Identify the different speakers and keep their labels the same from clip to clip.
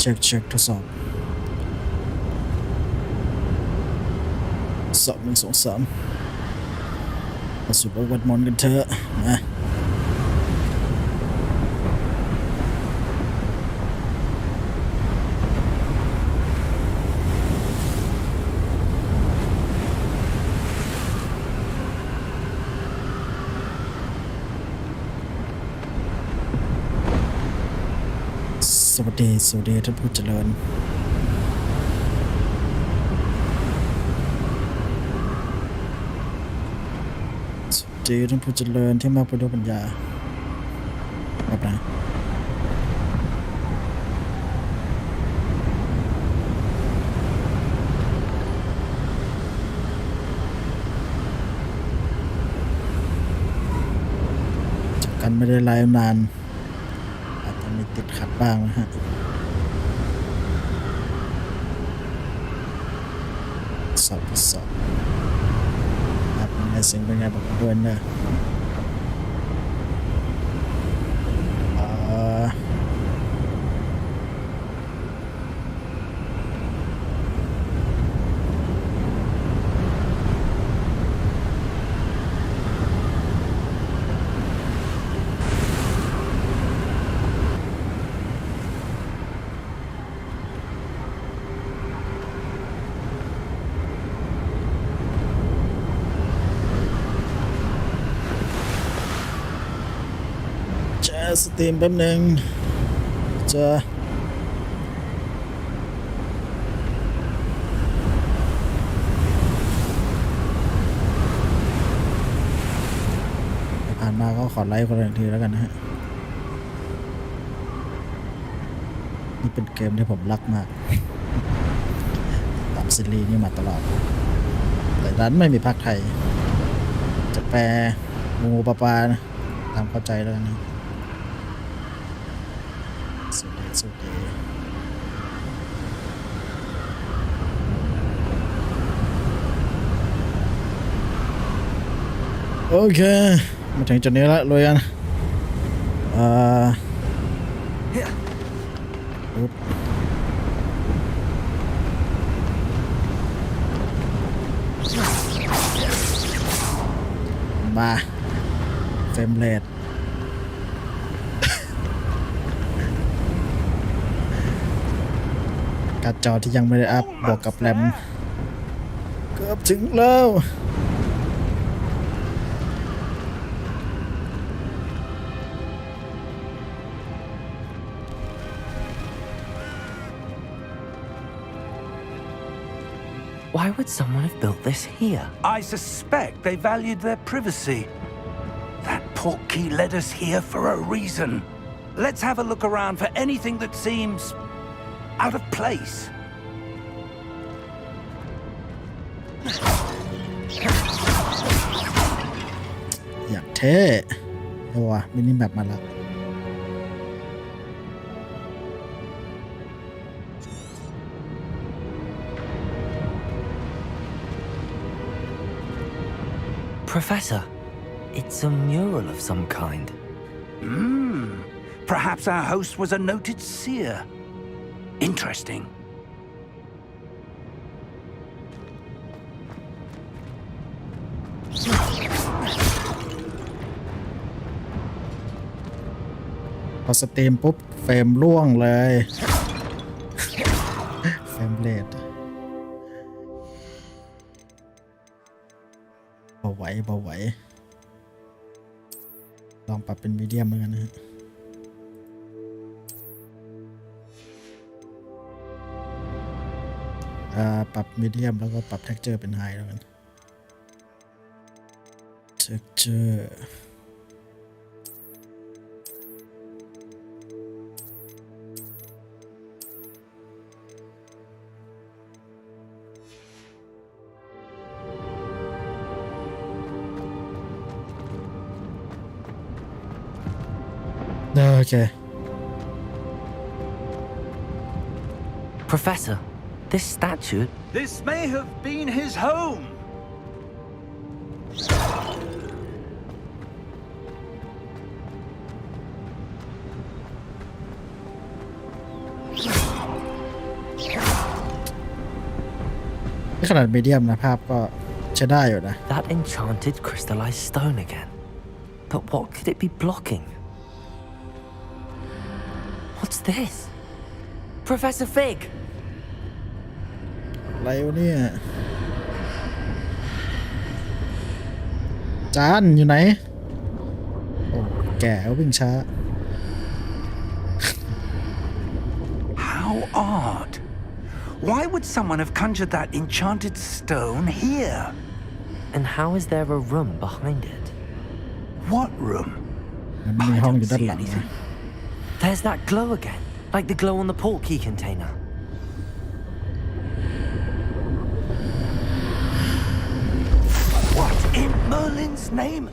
Speaker 1: เช็คทดสอบ1 2 3มาสู่บทวัดมอนกันเถอะนะสวัสดีท่านผู้เจริญสวัสดีท่านผู้เจริญที่มาประดุปัญญาครับนะจับกันไม่ได้ไลฟ์นานอาจจะมีติดขัดบ้างนะฮะสอบครับในเสียงเป็นไงบอกด้วยเนอะสตรีมแป๊บนึงจะผ่านมาก็ขอไลค์คนละทีแล้วกันนะฮะนี่เป็นเกมที่ผมรักมากตามซีรีส์นี่มาตลอดแต่ร้านไม่มีภาคไทยจะแปลงูปลานะตามเข้าใจแล้วนะสุดโอเคมาถึงจุดนี้แล้วลุยกันมาเฟรมเรทการ์ดจอที่ยังไม่ได้อัพบวกกับแรมเกือบถึงแล้ว
Speaker 2: Why would someone have built this here?
Speaker 3: I suspect they valued their privacy. That portkey led us here for a reason. Let's have a look around for anything that seems out of place.
Speaker 1: อยากเท่เอาวะมินิแมปมาแล้ว
Speaker 2: Professor, it's a mural of some kind.
Speaker 3: Perhaps our host was a noted seer. Interesting.
Speaker 1: พอสตรีมปุ๊บเฟรมร่วงเลยเฟรมเรทเบาไหวลองปรับเป็นมีเดียมเหมือนกันนะฮะปรับมีเดียมแล้วก็ปรับ texture เป็น high แล้วกัน texture Okay.
Speaker 2: Professor, this statue...
Speaker 3: This may have been his home.
Speaker 1: ขนาดมีเดียมนะภาพก็ใช้ได้อยู่นะ
Speaker 2: That enchanted crystallized stone again. But what could it be blocking? What's this? Professor Fig!
Speaker 1: อะไรวะเนี่ยจานอยู่ไหนโอ้แก่วิ่งช้า
Speaker 3: How odd. Why would someone have conjured that enchanted stone here?
Speaker 2: And how is there a room behind it?
Speaker 3: What room?
Speaker 1: มันมีห้องอยู่ด้านหลังนะ
Speaker 2: There's that glow again, like the glow on the portkey container.
Speaker 3: What in Merlin's name?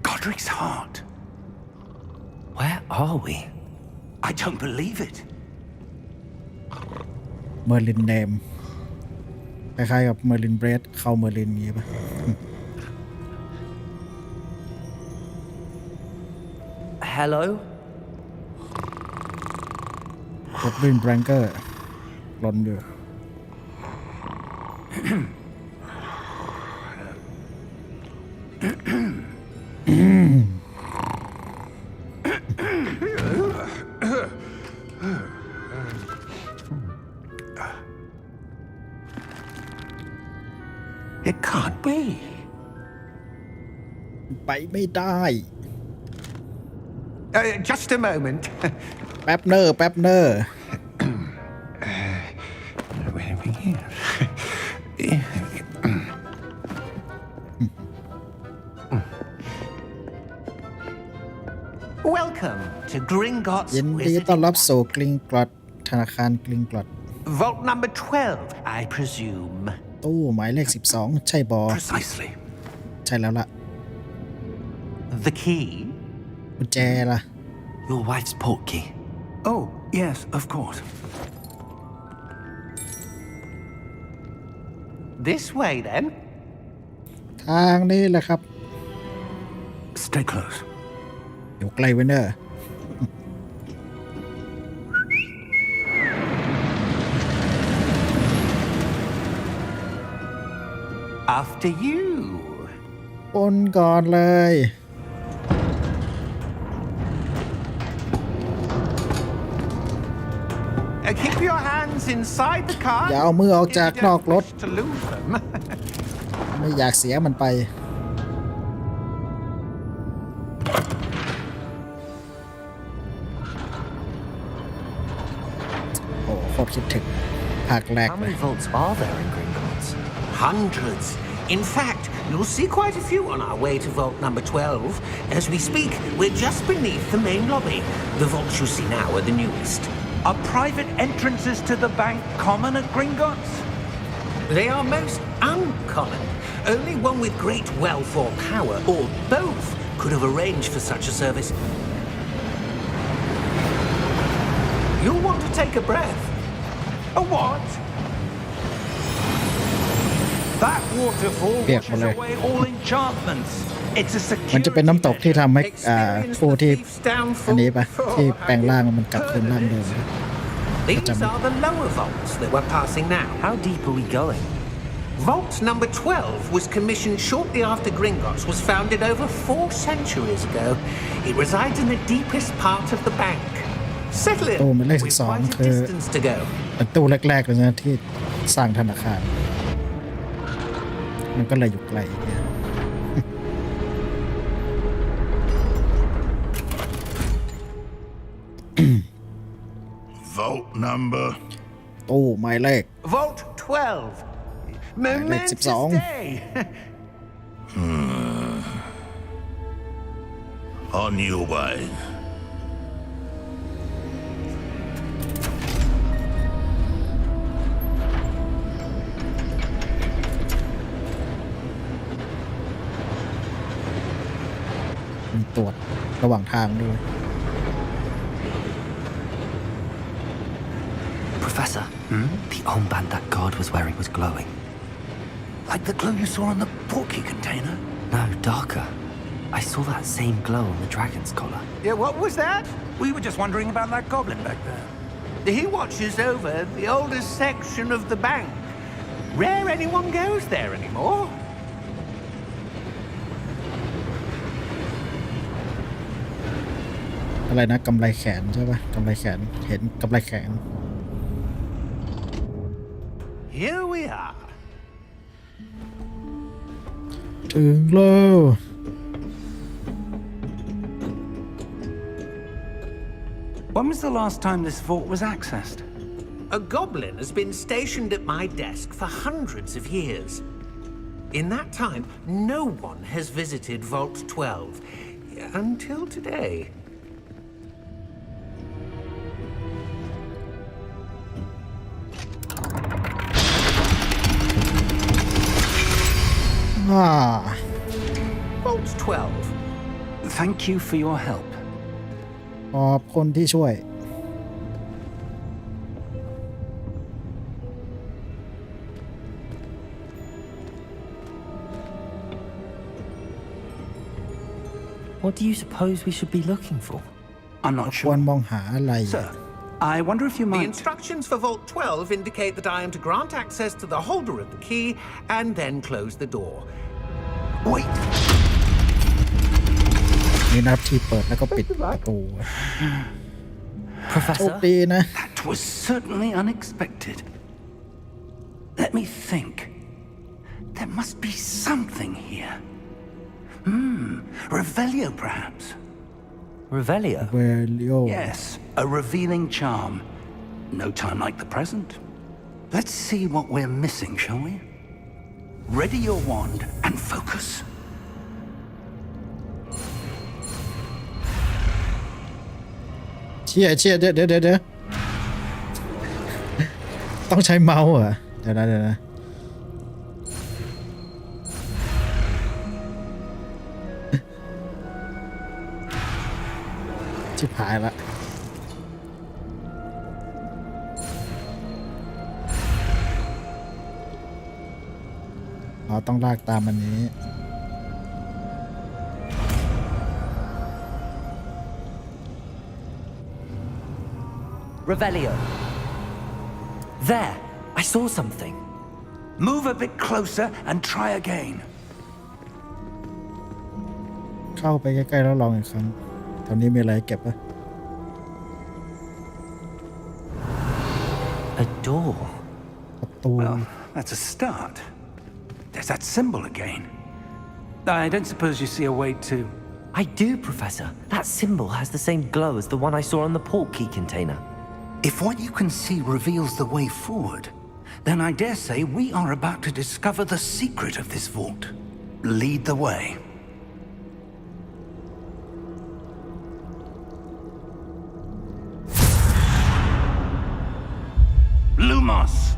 Speaker 3: Godric's heart.
Speaker 2: Where are we?
Speaker 3: I don't believe it.
Speaker 1: เมอร์ลินเนมคล้ายๆกับเมอร์ลินเบรดเข้าเมอร์ลินงี้ป่ะ
Speaker 2: Hello?
Speaker 1: รถวินแบงเกอร์ลนอยู่
Speaker 3: It can't be.
Speaker 1: ไปไม่ได้
Speaker 4: Just a moment.
Speaker 1: แป๊บเนอร์แป๊บเนอร์
Speaker 4: Welcome to Gringotts
Speaker 1: ยินดีต้อน
Speaker 4: Wizarding
Speaker 1: รับสู่กลิงกลอดธนาคารกลิงกลอด
Speaker 4: Vault number 12, I presume.
Speaker 1: ตู้หมายเลข12ใช่บอ
Speaker 3: Precisely.
Speaker 1: ใช่แล้วล่ะ
Speaker 4: The key?
Speaker 1: กุญแจล่ะ
Speaker 2: Your wife's portkey.
Speaker 3: Oh, yes, of course.
Speaker 4: This way, then.
Speaker 1: ทางนี้แหละครับ
Speaker 3: Stay close.
Speaker 1: อยู่ไกลไว้เนอะ
Speaker 4: After you.
Speaker 1: ปนก่อนเลย
Speaker 4: Keep your hands inside the car.
Speaker 1: อย่าเอามือออกจากนอกรถ
Speaker 4: To lose them.
Speaker 1: ไม่อยากเสียมันไป โอ้โคตรคิดถึงภาคแรก
Speaker 2: How
Speaker 1: เลย
Speaker 2: many vaults are there in Gringotts?
Speaker 4: Hundreds. In fact, you'll see quite a few on our way to vault number 12. As we speak, we're just beneath the main lobby. The vaults you see now are the newest.
Speaker 3: Are private entrances to the bank common at Gringotts?
Speaker 4: They are most uncommon. Only one with great wealth or power, or both, could have arranged for such a service. You'll want to take a breath.
Speaker 3: A what? That waterfall
Speaker 1: Kìa,
Speaker 3: washes
Speaker 1: này.
Speaker 3: away all enchantments. It's a
Speaker 1: มันจะเป็น
Speaker 3: security
Speaker 1: น้ำตกที่
Speaker 3: measure.
Speaker 1: ทำให้
Speaker 4: Experience
Speaker 1: ผู้
Speaker 4: the
Speaker 1: ที่
Speaker 4: thief's downfall.
Speaker 1: อันนี้ปะที่
Speaker 4: Oh,
Speaker 1: แปลงร่างมันกลับคืนร่างเดิม
Speaker 4: These are the lower vaults that we're passing now.
Speaker 2: How deep are we going?
Speaker 4: Vault number 12 was commissioned shortly after Gringotts was founded over 4 centuries ago. It resides in the deepest part of the bank. Settle in.
Speaker 1: ตู้หมายเลข
Speaker 4: We've
Speaker 1: 12
Speaker 4: quite a
Speaker 1: คือ
Speaker 4: distance to go.
Speaker 1: เป็นตู้แรกๆเลยนะที่สร้างธนาคาร มันก็เลยอยู่ไกลเนี่ย
Speaker 5: Vault number.
Speaker 1: ตู้หมายเลข
Speaker 4: Vault 12. Momentous
Speaker 1: 12.
Speaker 4: day.
Speaker 5: On your way.
Speaker 1: มีตรวจระหว่างทางด้วย
Speaker 2: Professor, the armband that guard was wearing was glowing.
Speaker 3: Like the glow you saw on the portkey container?
Speaker 2: No, darker. I saw that same glow on the dragon's collar.
Speaker 4: Yeah, what was that?
Speaker 3: We were just wondering about that goblin back there.
Speaker 4: He watches over the oldest section of the bank. Rare anyone goes there anymore.
Speaker 1: อะไรนะกำไรแขนใช่ปะกำไรแขนเห็นกำไรแขน
Speaker 4: Here we are.
Speaker 1: ถึงแล้ว
Speaker 3: When was the last time this vault was accessed?
Speaker 4: A goblin has been stationed at my desk for hundreds of years. In that time, no one has visited Vault 12 until today. Vault 12.
Speaker 3: Thank you for your help.
Speaker 1: ขอบคนที่ช่วย
Speaker 2: What do you suppose we should be looking for?
Speaker 3: I'm not
Speaker 1: ควร
Speaker 3: sure.
Speaker 1: มองหาอะไร
Speaker 3: Sir, I wonder if you
Speaker 4: The
Speaker 3: might...
Speaker 4: instructions for Vault 12 indicate that I am to grant access to the holder of the key and then close the door.
Speaker 3: Wait!
Speaker 1: มีหน้าที่เปิดแล้วก็ปิดประตูโชค
Speaker 2: Professor?
Speaker 1: ดีนะ
Speaker 3: That was certainly unexpected. Let me think. There must be something here. Revelio, perhaps?
Speaker 2: Revelio?
Speaker 1: เวลิโอ
Speaker 3: Yes, a revealing charm. No time like the present. Let's see what we're missing, shall we? Ready your wand and focus.
Speaker 1: เชี่ยเดี๋ยวต้องใช้เมาส์เหรอเดี๋ยวนะชิบหายละต้องลากตามอันนี้
Speaker 2: Revelio. There! I saw something.
Speaker 3: Move a bit closer and try again.
Speaker 1: เข้าไปใกล้ๆแล้วลองอีกครั้งตอนนี้มีอะไรเก็บปะ
Speaker 2: A door.
Speaker 1: ประตู
Speaker 3: Well, that's a start. There's that symbol again. I don't suppose you see a way to...
Speaker 2: I do, Professor. That symbol has the same glow as the one I saw on the port key container.
Speaker 3: If what you can see reveals the way forward, then I dare say we are about to discover the secret of this vault. Lead the way. Lumos!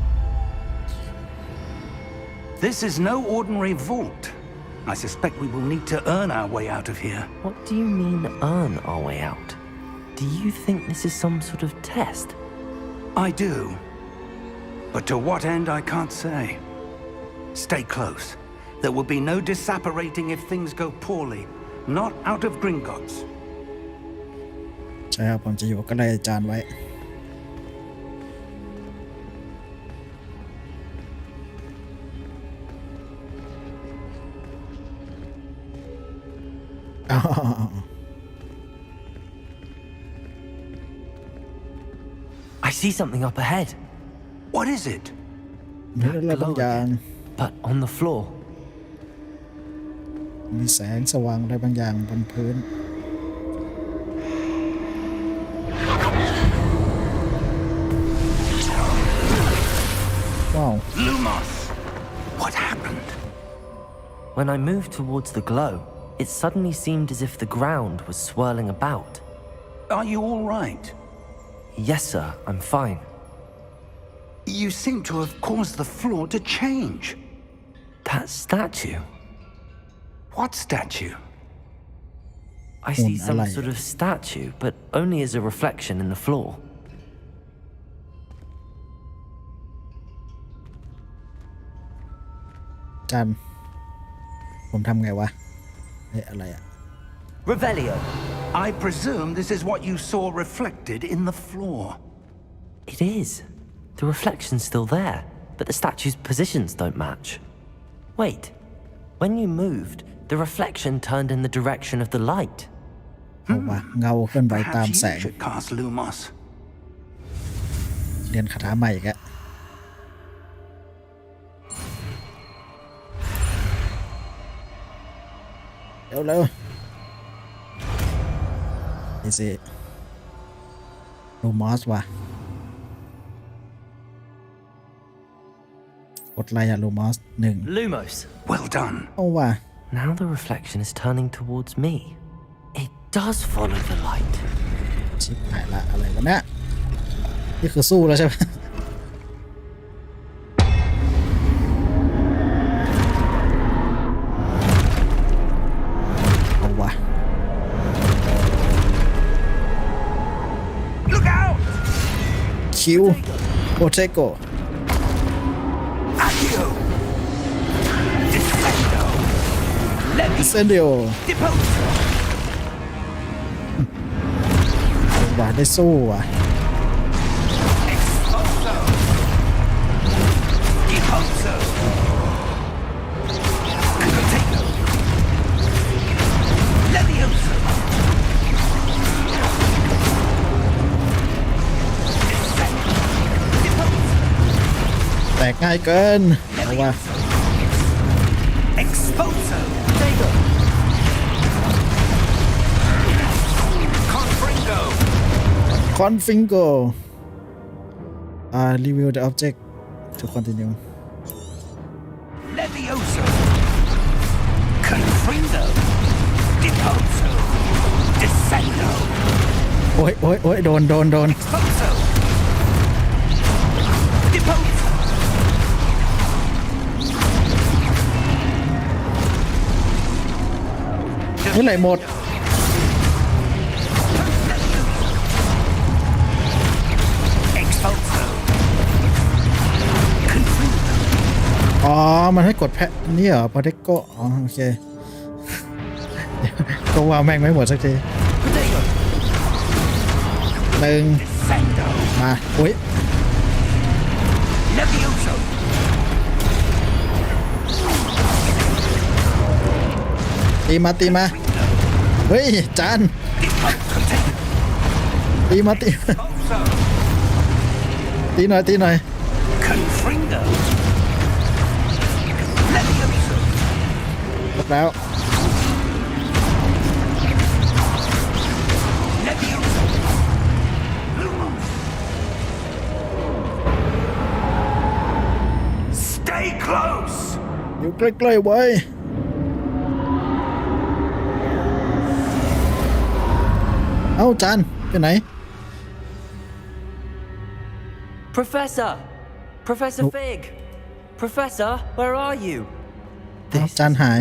Speaker 3: This is no ordinary vault. I suspect we will need to earn our way out of here.
Speaker 2: What do you mean, earn our way out? Do you think this is some sort of test?
Speaker 3: I do. But to what end, I can't say. Stay close. There will be no disapparating if things go poorly. Not out of Gringotts.
Speaker 1: ใช่ครับผมจะอยู่ใกล้อาจารย์ไว้
Speaker 2: I see something up ahead.
Speaker 3: What is it?
Speaker 1: มีอะไรบางอย่าง
Speaker 2: But on the floor.
Speaker 1: มีแสงสว่างอะไรบางอย่างบนพื้นว้าว
Speaker 3: Lumos! What happened?
Speaker 2: When I moved towards the glow, it suddenly seemed as if the ground was swirling about.
Speaker 3: Are you all right?
Speaker 2: Yes, sir, I'm fine.
Speaker 3: You seem to have caused the floor to change.
Speaker 2: That statue?
Speaker 3: What statue?
Speaker 2: I see some
Speaker 1: alay.
Speaker 2: sort of statue, but only as a reflection in the floor.
Speaker 1: จันผมทำไงวะเฮ้ยอะไรอะ
Speaker 2: Revelio.
Speaker 3: I presume this is what you saw reflected in the floor.
Speaker 2: It is. The reflection's still there, but the statue's positions don't match. Wait. When you moved, the reflection turned in the direction of the light.
Speaker 1: เอาวะเงาเคลื่อนไหวตาม
Speaker 3: Perhaps
Speaker 1: แส
Speaker 3: you
Speaker 1: ง
Speaker 3: should cast Lumos.
Speaker 1: เรียนคาถาใหม่อีกแล้วเร็วนี่สิลูมอสว่ะกดไลน์อะลูมอส1
Speaker 2: Lumos.
Speaker 3: Well done.
Speaker 1: เอาว่ะ
Speaker 2: Now the reflection is turning towards me. It does follow the light.
Speaker 1: ชิบหายละอะไรวะเนี่ยนี่คือสู้แล้วใช่ไหมเอาว่ะ
Speaker 3: Look out!
Speaker 1: คิวโปเทโก
Speaker 3: Accio! Descendo!
Speaker 1: เซนเดียว
Speaker 3: Depose!
Speaker 1: ว่ะได้สู้ว่ะ
Speaker 3: Expulso! Deposo! Potato! Levioso! Descendo! Depose!
Speaker 1: แตกง่ายเกินเอาว่ะ
Speaker 3: Expulso!
Speaker 2: Potato.
Speaker 3: Confringo!
Speaker 1: คอนฟิงโกreview the object to continue
Speaker 3: Levioso! Confringo! Deposo! Descendo!
Speaker 1: โอ้ยโดน
Speaker 3: Expulso! Deposo!
Speaker 1: เมื่อไหร่หมด
Speaker 3: Expulso! Confringo!
Speaker 1: อ๋อมันให้กดแพะนี่เหรอพอเทโกอ๋อโอเค ก็ว่าแม่งไม่หมดสักที
Speaker 2: Potato.
Speaker 1: หนึ่ง
Speaker 3: Descendo!
Speaker 1: มาโอ้ย
Speaker 3: Levioso!
Speaker 1: ตีมาเฮ้ยจาน
Speaker 3: Deposo!
Speaker 1: ตีมา
Speaker 3: Expulso!
Speaker 1: ตีหน่อย
Speaker 3: Confringo! Levioso!
Speaker 1: ครบแล้ว
Speaker 3: Levioso! Lumos! Stay close!
Speaker 1: อยู่ใกล้ๆไว้เอ้าจานไปไหน
Speaker 2: Professor! Professor Fig! Professor, where are you?
Speaker 1: เอ้าจานหาย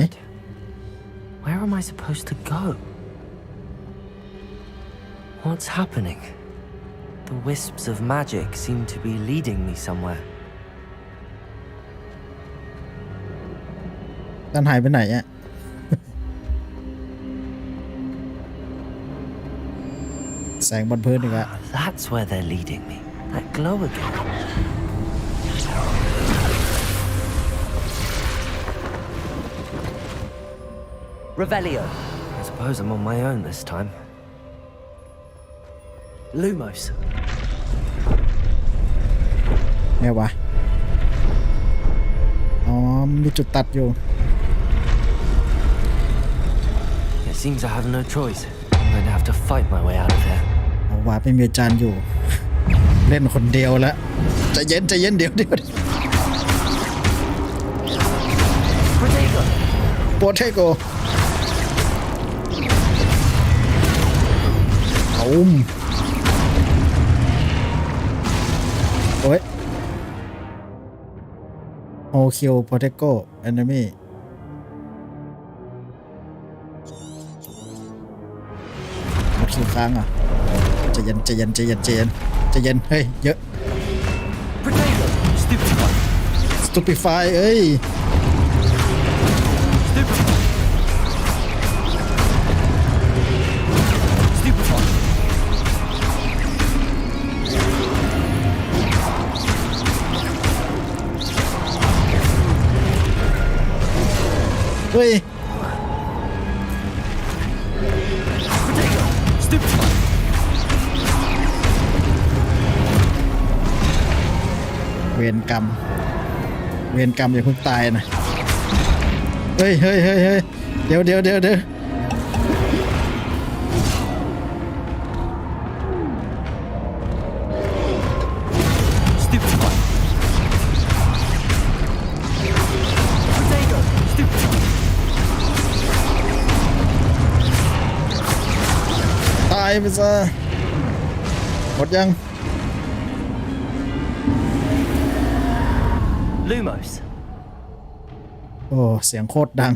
Speaker 2: Where am I supposed to go? What's happening? The wisps of magic seem to be leading me somewhere.
Speaker 1: จานหายไปไหนอ่ะ แสงบนพื้นอีกแล้ว
Speaker 2: That's where they're leading me. That glow again. Revelio. I suppose I'm on my own this time. Lumos.
Speaker 1: ไงวะ อ๋อมีจุดตัดอยู่
Speaker 2: It seems I have no choice. I'm going to have to fight my way out of here.
Speaker 1: เอาว่าไม่มีอาจารย์อยู่ เล่นคนเดียวแล้วใจเย็นเดี๋ยว
Speaker 2: Potato.
Speaker 1: โปเทโกโอ้ยโอคิวโปเทโกแอนมี่หมดคิวค้างอ่ะใจเย็นเฮ้ยเยอะ
Speaker 2: Potato. Stupefy.
Speaker 1: Stupefy เอ้ย
Speaker 2: Stupefy. Stupefy.
Speaker 1: เฮ้ย เวรกรรมอย่าเพิ่งตายนะเฮ้ยเดี๋ยวตายไปซะหมดยัง
Speaker 2: Lumos.
Speaker 1: โอ้เสียงโคตรดัง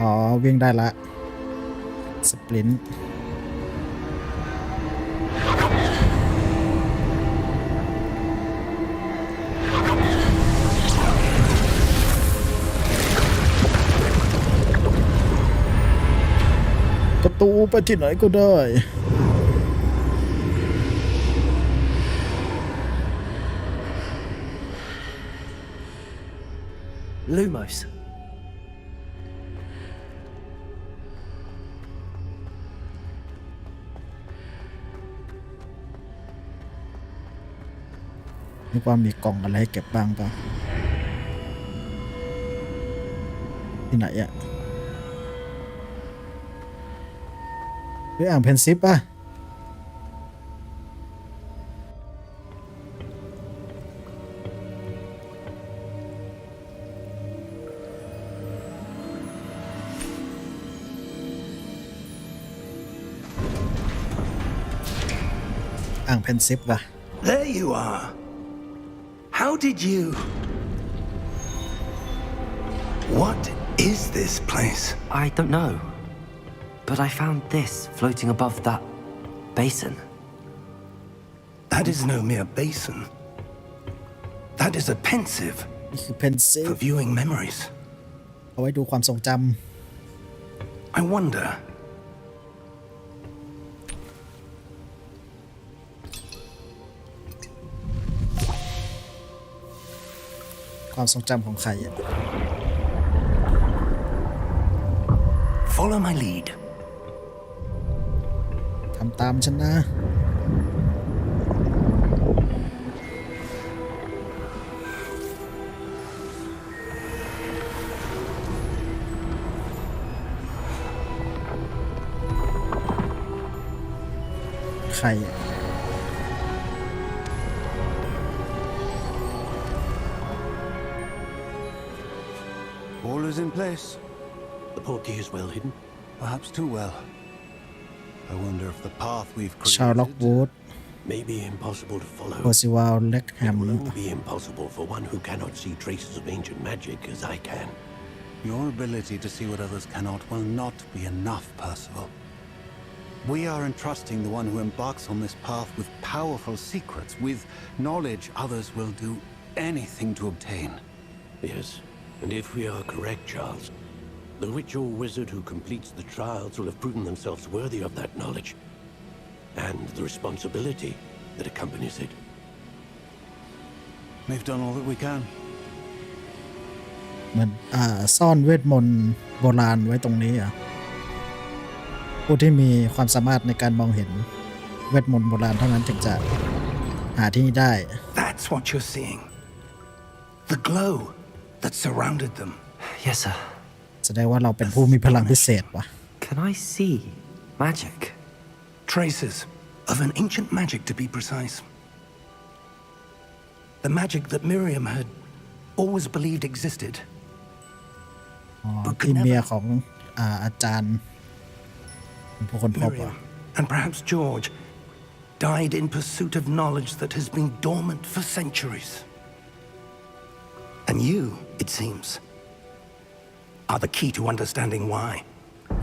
Speaker 1: อ๋อวิ่งได้ละสปรินต์ประตูไปที่ไหนก็ได้
Speaker 2: Lumos.
Speaker 1: นึกว่ามีกล่องอะไรให้เก็บบ้างป่ะที่ไหนอะหรืออ่างเพนซิปป่ะอ่างเพนซิปว่ะ
Speaker 3: There you are. How did you... What is this place?
Speaker 2: I don't know. But I found this floating above that basin.
Speaker 3: That is no mere basin. That is a pensive
Speaker 1: นี่คือเพนซิป
Speaker 3: for viewing memories.
Speaker 1: เอาไว้ดูความทรงจ
Speaker 3: I wonder...
Speaker 1: ำความทรงจำของใครอะ
Speaker 3: Follow my lead.
Speaker 1: ทำตามฉันนะใครอะ
Speaker 6: All is in place.
Speaker 7: The portkey is well hidden.
Speaker 6: Perhaps too well. I wonder if the path we've
Speaker 1: ชาวล็อก
Speaker 6: created...
Speaker 1: วูด
Speaker 7: May be impossible to follow.
Speaker 1: โอซิวาลเล็กแฮ
Speaker 7: It
Speaker 1: ม
Speaker 7: will only be impossible for one who cannot see traces of ancient magic as I can.
Speaker 6: Your ability to see what others cannot will not be enough, Percival. We are entrusting the one who embarks on this path with powerful secrets, with knowledge others will do anything to obtain.
Speaker 7: Yes, and if we are correct, Charles, the witch or wizard who completes the trials will have proven themselves worthy of that knowledge and the responsibility that accompanies it.
Speaker 6: We've done all that we can.
Speaker 1: เหมือนซ่อนเวทมนต์โบราณไว้ตรงนี้อ่ะผู้ที่มีความสามารถในการมองเห็นเวทมนต์โบราณเท่านั้นถึงจะหาที่นี่ได้
Speaker 3: That's what you're seeing. The glow that surrounded them.
Speaker 2: Yes, sir.
Speaker 1: แสดงว่าเราเป็นผู้มีพลังพิเศษว่ะ
Speaker 2: Can I see magic?
Speaker 3: Traces of an ancient magic, to be precise. The magic that Miriam had always believed existed.
Speaker 1: อ๋อที่เมียของอาจารย์เป็นผู้คนพบ
Speaker 3: Miriam, and perhaps George, died in pursuit of knowledge that has been dormant for centuries. And you, it seems, are the key to understanding why.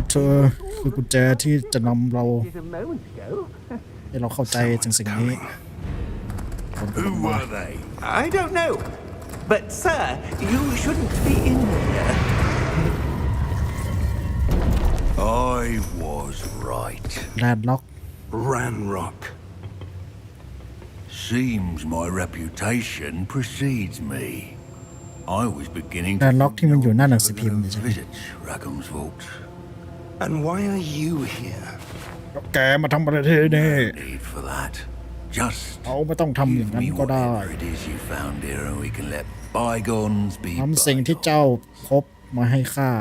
Speaker 1: เธอคือกุญแจที่จะนำเราให้เราเข้าใจถึงสิ่งนี้
Speaker 5: Who were they?
Speaker 4: I don't know. But, sir, you shouldn't be in here.
Speaker 5: I was right.
Speaker 1: แลนด์ล็อก
Speaker 3: Ranrock.
Speaker 5: seems my reputation precedes me. I was beginning
Speaker 1: การ
Speaker 5: to
Speaker 1: ล็อกที่มันอยู่หน้าหนังสือพิมพ์
Speaker 5: never
Speaker 1: ใช่ไหม
Speaker 5: visit Rackham's vault.
Speaker 3: And why are you here?
Speaker 1: แกมาทำอะไรที่นี่
Speaker 5: No need for that. Just
Speaker 1: เอาไม่ต้องทำอย่าง
Speaker 5: give
Speaker 1: นั้น
Speaker 5: me
Speaker 1: ก็ได้
Speaker 5: whatever it is you found here, and we can let bygones be
Speaker 1: ทำสิ่งที่
Speaker 5: bygones.
Speaker 1: เจ้าพบมาให้ข้า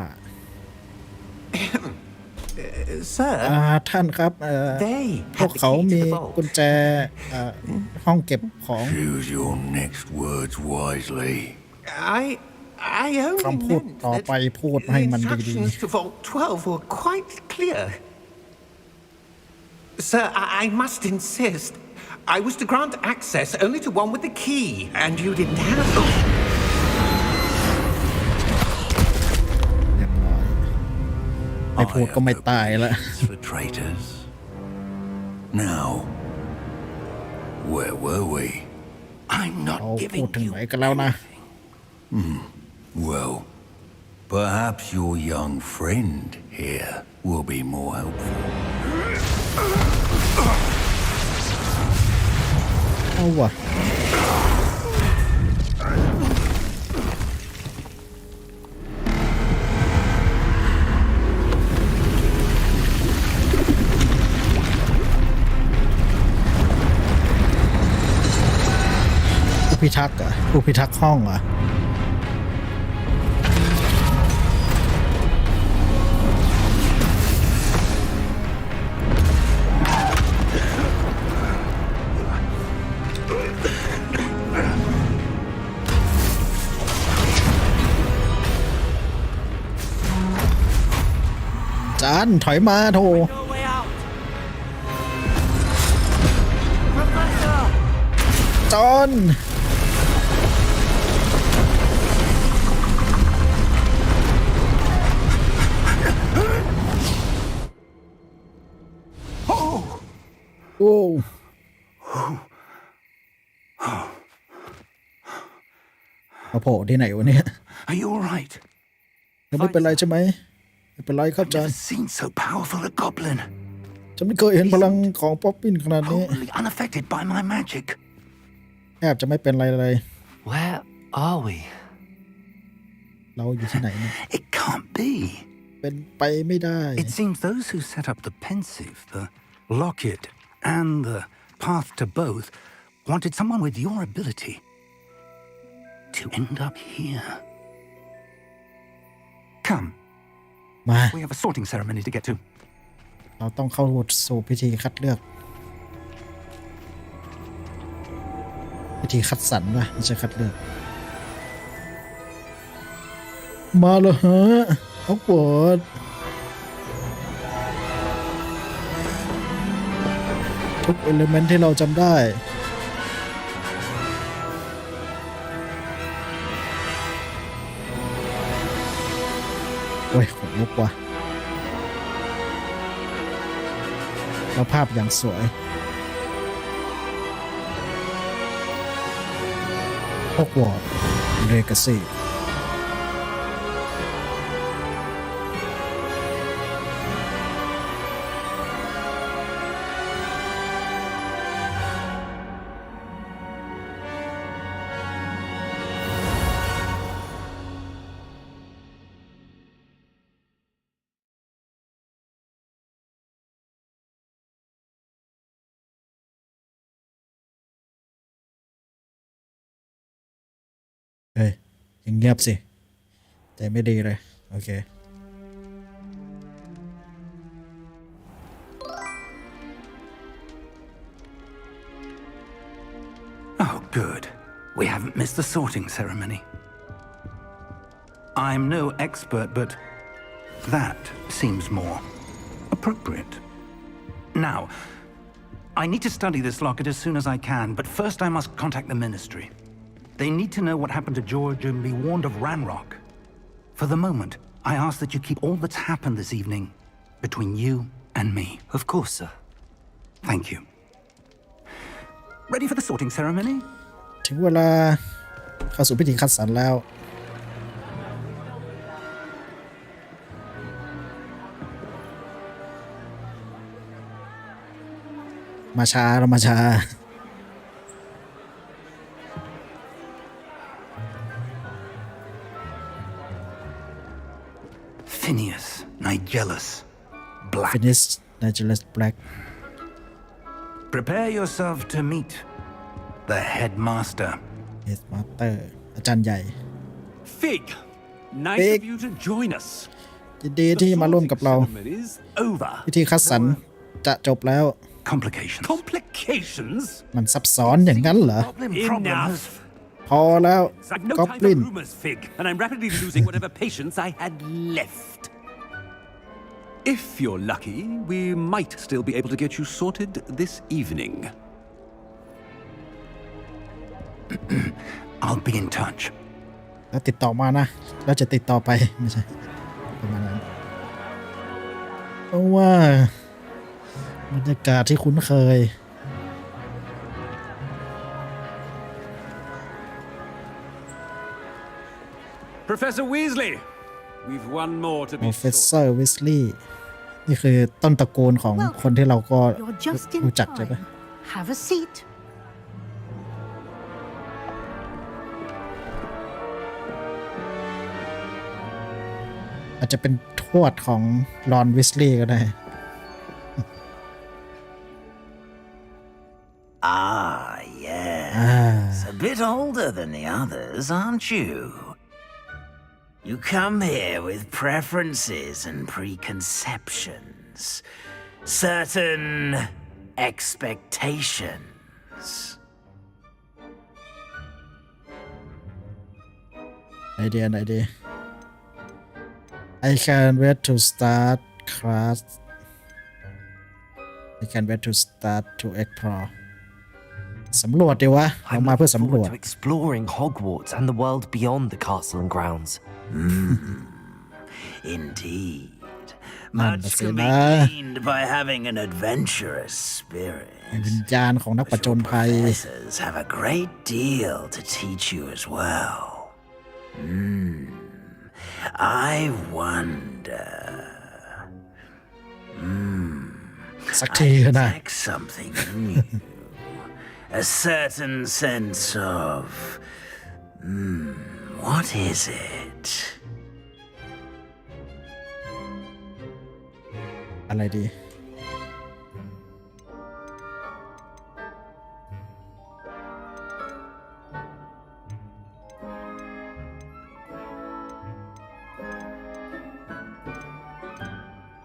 Speaker 4: Sir,
Speaker 1: ท่านครับ
Speaker 4: they
Speaker 1: พวก
Speaker 4: have the
Speaker 1: เขา
Speaker 4: key to
Speaker 1: มี
Speaker 4: the
Speaker 1: กุญ
Speaker 4: vault.
Speaker 1: แจห้องเก็บของ
Speaker 5: Choose your next words wisely.
Speaker 4: I only
Speaker 1: คำพูด
Speaker 4: meant
Speaker 1: ต่อ
Speaker 4: that
Speaker 1: ไปพูดให้
Speaker 4: the
Speaker 1: มันดี
Speaker 4: instructions to Vault 12 were quite clear. Sir, I must insist. I was to grant access only to one with the key, and you didn't have them.
Speaker 1: เรียบร้อยไม่พูดก็ไม่ตายละ
Speaker 5: For traitors. Now, where were we?
Speaker 3: I'm
Speaker 1: เรา
Speaker 3: not
Speaker 1: พูด
Speaker 3: giving
Speaker 1: ถึง
Speaker 3: you
Speaker 1: ไหนกันแล้วนะ
Speaker 5: Well, perhaps your young friend here will be more helpful.
Speaker 1: เอาวะผู้พิทักษ์เหรอผู้พิทักษ์ห้องเหรอ จานถอยมาโถจอนโอ้มาโผล่ที่ไหนวะเนี่ย
Speaker 3: Are you all right?
Speaker 1: ยังไม่เป็นไรใช่ไหมไม่เป็นไรครับจาน
Speaker 3: Never seen so powerful a goblin.
Speaker 1: ฉันไม่เคยเห็นพลังของป๊อปปิ้นขนาดนี้
Speaker 3: Totally unaffected by my magic.
Speaker 1: แทบจะไม่เป็นไรเลย
Speaker 2: Where are we?
Speaker 1: เราอยู่ที่ไหนเนี่ย
Speaker 3: It can't be.
Speaker 1: เป็นไปไม่ได้
Speaker 3: It seems those who set up the pensive, the locket, and the path to both wanted someone with your ability to end up here. Come,
Speaker 1: มา
Speaker 3: we have a sorting ceremony to get to.
Speaker 1: เราต้องเข้าสู่พิธีคัดเลือก พิธีคัดสรรวะไม่ใช่คัดเลือก มาแล้วฮะฮอกวอตส์ทุกเอลิเมนต์ที่เราจำได้ โอ้ยขนลุกว่ะแล้วภาพอย่างสวยฮอกวอตส์เลกาซีเฮ้ยยังเงียบสิ แต่ไม่ดีเลย โอเค
Speaker 3: Oh, good. We haven't missed the sorting ceremony. I'm no expert, but that seems more appropriate. Now, I need to study this locket as soon as I can, but first I must contact the ministry. They need to know what happened to George and be warned of Ranrock. For the moment, I ask that you keep all that's happened this evening between you and me.
Speaker 2: Of course, sir.
Speaker 3: Thank you. Ready for the sorting ceremony?
Speaker 1: ถึงเวลาเข้าสู่พิธีคัดสรรแล้ว มาช้าเรามาช้า
Speaker 3: Nigellus Black.
Speaker 1: Finish Nigellus Black.
Speaker 3: Prepare yourself to meet the headmaster.
Speaker 1: Headmaster อาจารย์ใหญ่
Speaker 8: Fig, nice
Speaker 1: Fig.
Speaker 8: of you to join us.
Speaker 1: ยินดีที่มาร่วมกับเรา
Speaker 8: Ceremony is over.
Speaker 1: พิธีคัดสรรจะจบแล้ว
Speaker 3: Complications.
Speaker 8: Complications?
Speaker 1: มันซับซ้อนอย่างนั้นเหรอ
Speaker 8: Enough.
Speaker 1: พอแล้ว
Speaker 8: I've no
Speaker 1: กอบ
Speaker 8: time
Speaker 1: ลิ
Speaker 8: for
Speaker 1: น
Speaker 8: rumors, Fig, and I'm rapidly losing whatever patience I had left. If you're lucky, we might still be able to get you sorted this evening.
Speaker 3: I'll be in touch.
Speaker 1: แล้วติดต่อมานะแล้วจะติดต่อไปไม่ใช่ประมาณนั้นเพราะว่าบรรยากาศที่คุ้นเคย
Speaker 8: Professor Weasley, we've one more to be sorted.
Speaker 1: Professor Weasley นี่คือต้นตระกูลของคนที่เราก็
Speaker 9: You're just in
Speaker 1: รู้จักใช่ไหม
Speaker 9: time. Have a seat.
Speaker 1: อาจจะเป็นทวดของรอนวิสลีย์ก็ได้
Speaker 5: Ah, yes. A bit older than the others, aren't you? You come here with preferences and preconceptions, certain expectations.
Speaker 1: ไอเดีย I can't wait to start class. I can't wait to start to explore. สำรวจดีวะเรามาเพื่อสำรวจ
Speaker 2: to exploring Hogwarts and the world beyond the castle and grounds.
Speaker 5: Indeed.
Speaker 1: Man,
Speaker 5: Much
Speaker 1: that's
Speaker 5: can be
Speaker 1: it,
Speaker 5: gained by having an adventurous spirit.
Speaker 1: วิญญาณของนักผจญภัย
Speaker 5: Professors have a great deal to teach you as well. I wonder.
Speaker 1: สักทีนะ
Speaker 5: I detect something new. A certain sense of. What is it?
Speaker 1: อะไรดี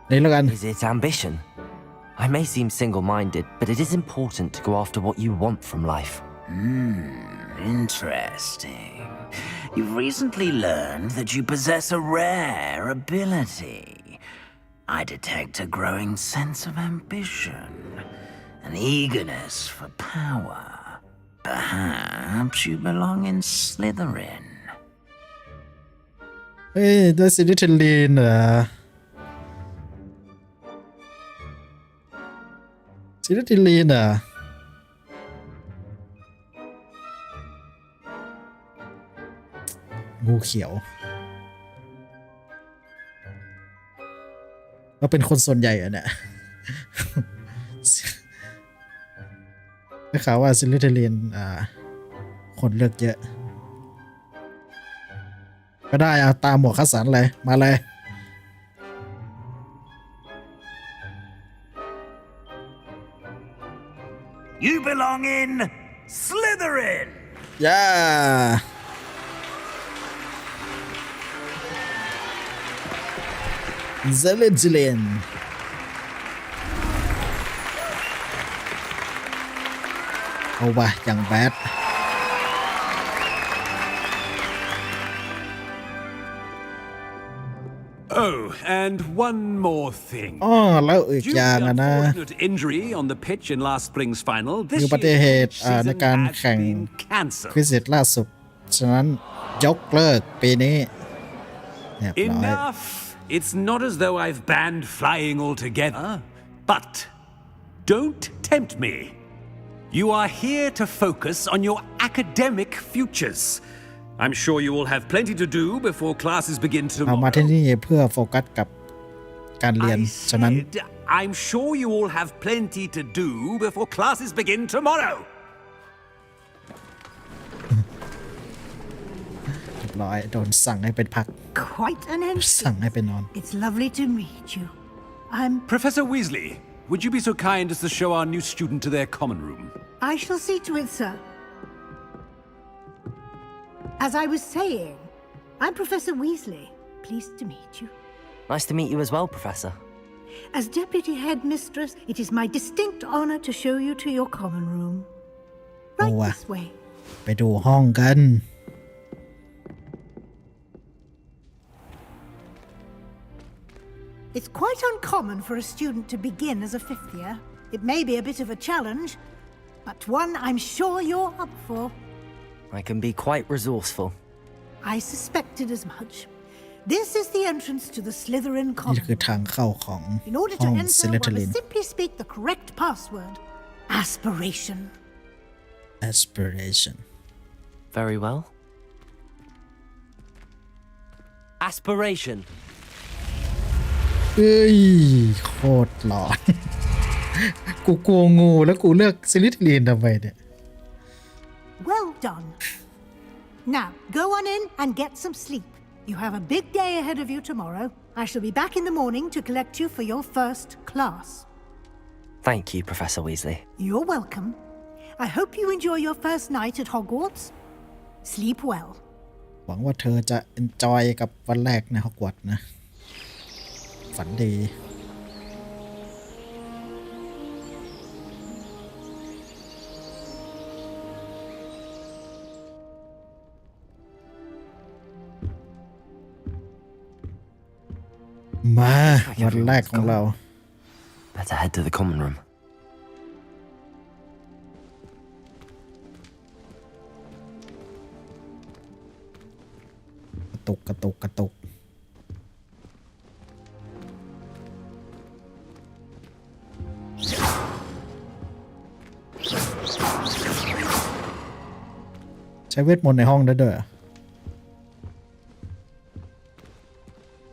Speaker 1: นี่แล้วกัน
Speaker 2: Is it ambition? I may seem single-minded, but it is important to go after what you want from life.
Speaker 5: Interesting. You've recently learned that you possess a rare ability. I detect a growing sense of ambition, an eagerness for power. Perhaps you belong in Slytherin.
Speaker 1: เฮ้ยด้วยซิลิเทลีนเหรอซิลิเทลีนเหรองูเขียวเราเป็นคนส่วนใหญ่อะเนี่ย ได้ข่าวว่าซิลิเทลีนคนเลือกเยอะก็ได้เอาตามหมวกคัดสรรเลยมาเลย
Speaker 5: You belong in Slytherin!
Speaker 1: ย่าเซเลนจิเลนเอาวะอย่างแบด
Speaker 8: Oh, and one more thing.
Speaker 1: อ๋อแล้วอีก
Speaker 8: Due
Speaker 1: อย่าง
Speaker 8: to
Speaker 1: อะ
Speaker 8: the
Speaker 1: นะ
Speaker 8: unfortunate injury on the pitch in last spring's final,
Speaker 1: มี
Speaker 8: this
Speaker 1: อุบัติเหตุ
Speaker 8: year's
Speaker 1: ใน
Speaker 8: season
Speaker 1: การ
Speaker 8: has
Speaker 1: แข่ง
Speaker 8: been cancelled.
Speaker 1: ควิซิตล่าสุดฉะนั้นยกเลิกปีนี้เรียบร้อย
Speaker 8: Enough! It's not as though I've banned flying altogether, but don't tempt me. You are here to focus on your academic futures. I'm sure you will have plenty to do before classes begin
Speaker 1: เอามา
Speaker 8: tomorrow.
Speaker 1: ที่นี่เพื่อโฟกัสกับการเรียน
Speaker 8: I
Speaker 1: ฉะนั้น
Speaker 8: said, I'm sure you all have plenty to do before classes begin tomorrow.
Speaker 1: บร้อยโดนสั่งให้เป็นพัก
Speaker 9: Quite an
Speaker 1: สั่ง
Speaker 9: entry.
Speaker 1: ให้ไปนอน
Speaker 9: It's lovely to meet you. I'm...
Speaker 8: Professor Weasley, would you be so kind as to show our new student to their common room?
Speaker 9: I shall see to it, sir. As I was saying, I'm Professor Weasley. Pleased to meet you.
Speaker 2: Nice to meet you as well, Professor.
Speaker 9: As Deputy Headmistress, it is my distinct honor to show you to your common room. Right
Speaker 1: Oh,
Speaker 9: this way.
Speaker 1: ไปดูห้องกัน
Speaker 9: It's quite uncommon for a student to begin as a fifth year. It may be a bit of a challenge, but one I'm sure you're up for.
Speaker 2: I can be quite resourceful.
Speaker 9: I suspected as much. This is the entrance to the Slytherin
Speaker 1: นี่
Speaker 9: common
Speaker 1: คือ
Speaker 9: room.
Speaker 1: ทางเข้าของ
Speaker 9: In order
Speaker 1: ห้
Speaker 9: to
Speaker 1: อง
Speaker 9: enter,
Speaker 1: ซิ
Speaker 9: one
Speaker 1: ลิท
Speaker 9: must
Speaker 1: ลิน
Speaker 9: simply speak the correct password. Aspiration.
Speaker 1: aspiration
Speaker 2: Very well. Aspiration.
Speaker 1: เอ้ยโคตรหลอน กูกลัวงูแล้วกูเลือกซิลิทลินทำไมเนี่ย
Speaker 9: Well done. Now, go on in and get some sleep. You have a big day ahead of you tomorrow. I shall be back in the morning to collect you for your first class.
Speaker 2: Thank you, Professor Weasley.
Speaker 9: You're welcome. I hope you enjoy your first night at Hogwarts. Sleep well.
Speaker 1: หวังว่าเธอจะ enjoy กับวันแรกในฮอกวอตส์นะ ฝันดี มาวันแรกของเรา
Speaker 2: Better head to the common room.
Speaker 1: กระตุกใช้เวทมนต์ในห้องได้ด้วยเหรอ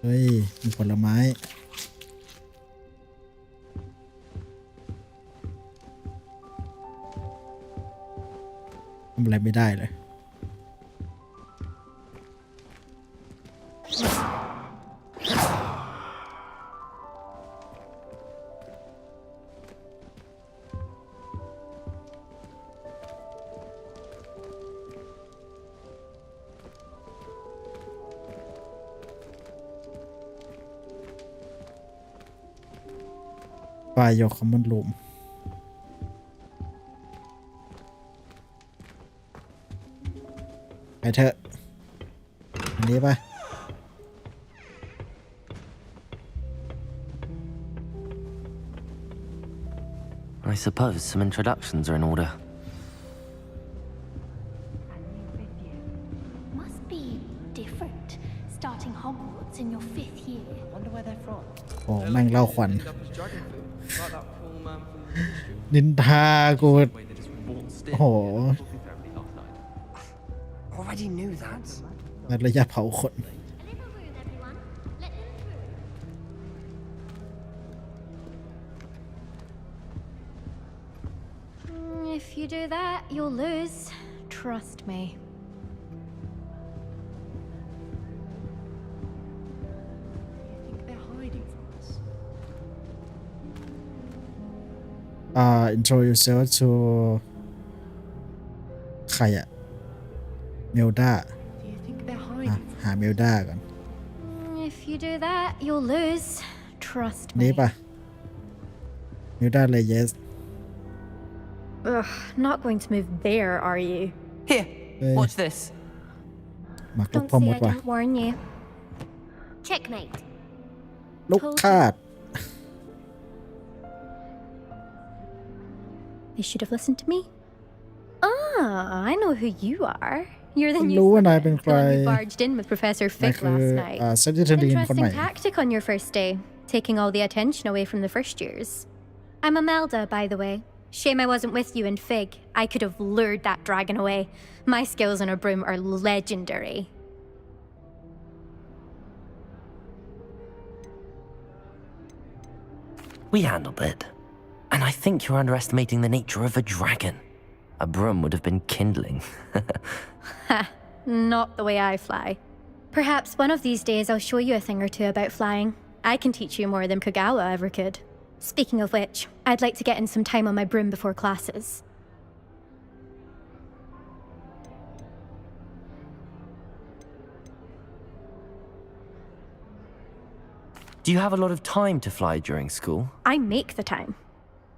Speaker 1: เฮ้ย มีผลไม้ทำอะไรไม่ได้เลย By your common room ไปเถอะอันนี้ป่ะ
Speaker 2: I suppose some introductions are in order.
Speaker 10: Must be different, starting Hogwarts in your 5th year.
Speaker 2: Wonder where they're from.
Speaker 1: โอ้แม่งเล่าขวัญ นินทากูโอ้โห
Speaker 2: Already knew that.
Speaker 1: ในระยะเผาขน
Speaker 10: If you do that, you'll lose. Trust me.
Speaker 1: Intro yourself to ใครอะเมลดาหาเมลดาก่อน
Speaker 10: If you do that, you'll lose. Trust
Speaker 1: นี่
Speaker 10: me.
Speaker 1: ป่ะเมลดาเลย yes
Speaker 10: Ugh, not going to move there, are you?
Speaker 2: Here, watch this.
Speaker 1: มักลูก
Speaker 10: Don't
Speaker 1: พ่อ
Speaker 10: say
Speaker 1: ม
Speaker 10: I
Speaker 1: ดว่ะ
Speaker 10: didn't warn you. Checkmate.
Speaker 1: ลูกคาด
Speaker 10: You should have listened to me. Ah, I know who you are. You're the
Speaker 1: รู้
Speaker 10: new
Speaker 1: ว่านายเป็นใคร
Speaker 10: one who barged in with Professor
Speaker 1: นาย
Speaker 10: Fig
Speaker 1: คือ
Speaker 10: last night.
Speaker 1: เซนติเทนดีนคนใหม่
Speaker 10: Interesting tactic on your first day, taking all the attention away from the first years. I'm Imelda, by the way. Shame I wasn't with you in Fig. I could have lured that dragon away. My skills on a broom are legendary.
Speaker 2: We handled it. And I think you're underestimating the nature of a dragon. A broom would have been kindling.
Speaker 10: Not the way I fly. Perhaps one of these days I'll show you a thing or two about flying. I can teach you more than Kagawa ever could. Speaking of which, I'd like to get in some time on my broom before classes.
Speaker 2: Do you have a lot of time to fly during school?
Speaker 10: I make the time.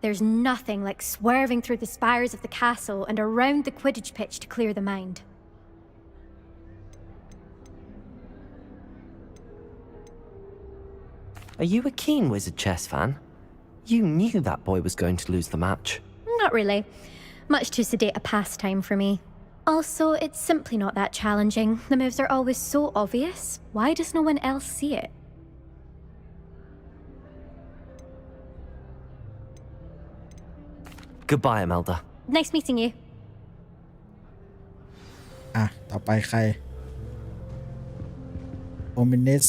Speaker 10: There's nothing like swerving through the spires of the castle and around the Quidditch pitch to clear the mind.
Speaker 2: Are you a keen Wizard chess fan? You knew that boy was going to lose the match.
Speaker 10: Not really. Much too sedate a pastime for me. Also, it's simply not that challenging. The moves are always so obvious. Why does no one else see it?
Speaker 2: Goodbye, Imelda.
Speaker 10: Nice meeting you.
Speaker 1: ต่อไปใครโอมินิส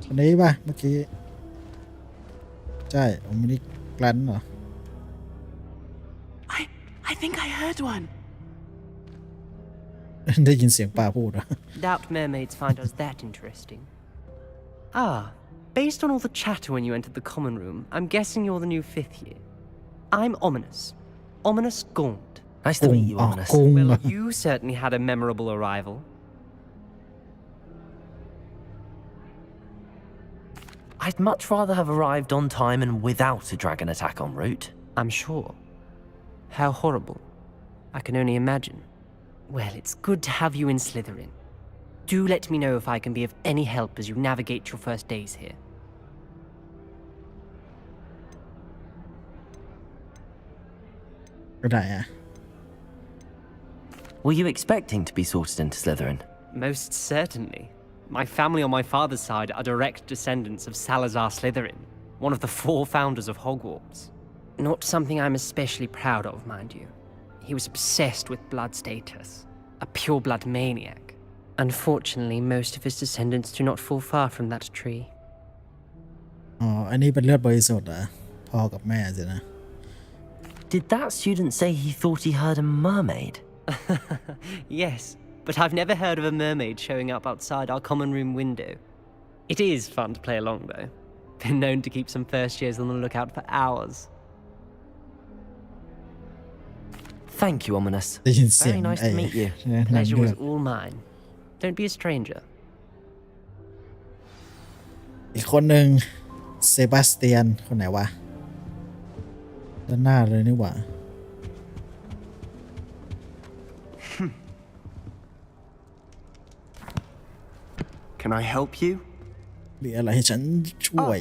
Speaker 1: คนนี้ป่ะเมื่อกี้ใช่โอมินิสแกลนเหรอ
Speaker 11: I think I heard one.
Speaker 1: ได้ยินเสียงป้าพูดเหรอ
Speaker 11: Doubt mermaids find us that interesting. Based on all the chatter when you entered the common room, I'm guessing you're the new 5th year. I'm Ominous. Ominous Gaunt.
Speaker 2: Nice to meet you, Ominous.
Speaker 11: Well, you certainly had a memorable arrival.
Speaker 2: I'd much rather have arrived on time and without a dragon attack en route.
Speaker 11: I'm sure. How horrible. I can only imagine. Well, it's good to have you in Slytherin. Do let me know if I can be of any help as you navigate your first days here.
Speaker 2: Were you expecting to be sorted into Slytherin?
Speaker 11: Most certainly. My family on my father's side are direct descendants of Salazar Slytherin, one of the 4 founders of Hogwarts. Not something I'm especially proud of, mind you. He was obsessed with blood status, a pure-blood maniac. Unfortunately, most of his descendants do not fall far from that tree.
Speaker 1: อันนี้เป็นเลือดบริสุทธิ์เหรอพ่อกับแม่สินะ
Speaker 2: Did that student say he thought he heard a mermaid?
Speaker 11: Yes, but I've never heard of a mermaid showing up outside our common room window. It is fun to play along, though. Been known to keep some first years on the lookout for hours.
Speaker 2: Thank you, Ominous. Very nice to meet you.
Speaker 11: Pleasure was all mine. Don't be a stranger.
Speaker 1: อีกคนหนึ่งเซบาสเตียนคนไหนวะด้านหน้าเลยนี่หว่า
Speaker 12: Can I help you?
Speaker 1: มีอะไรให้ฉันช่วย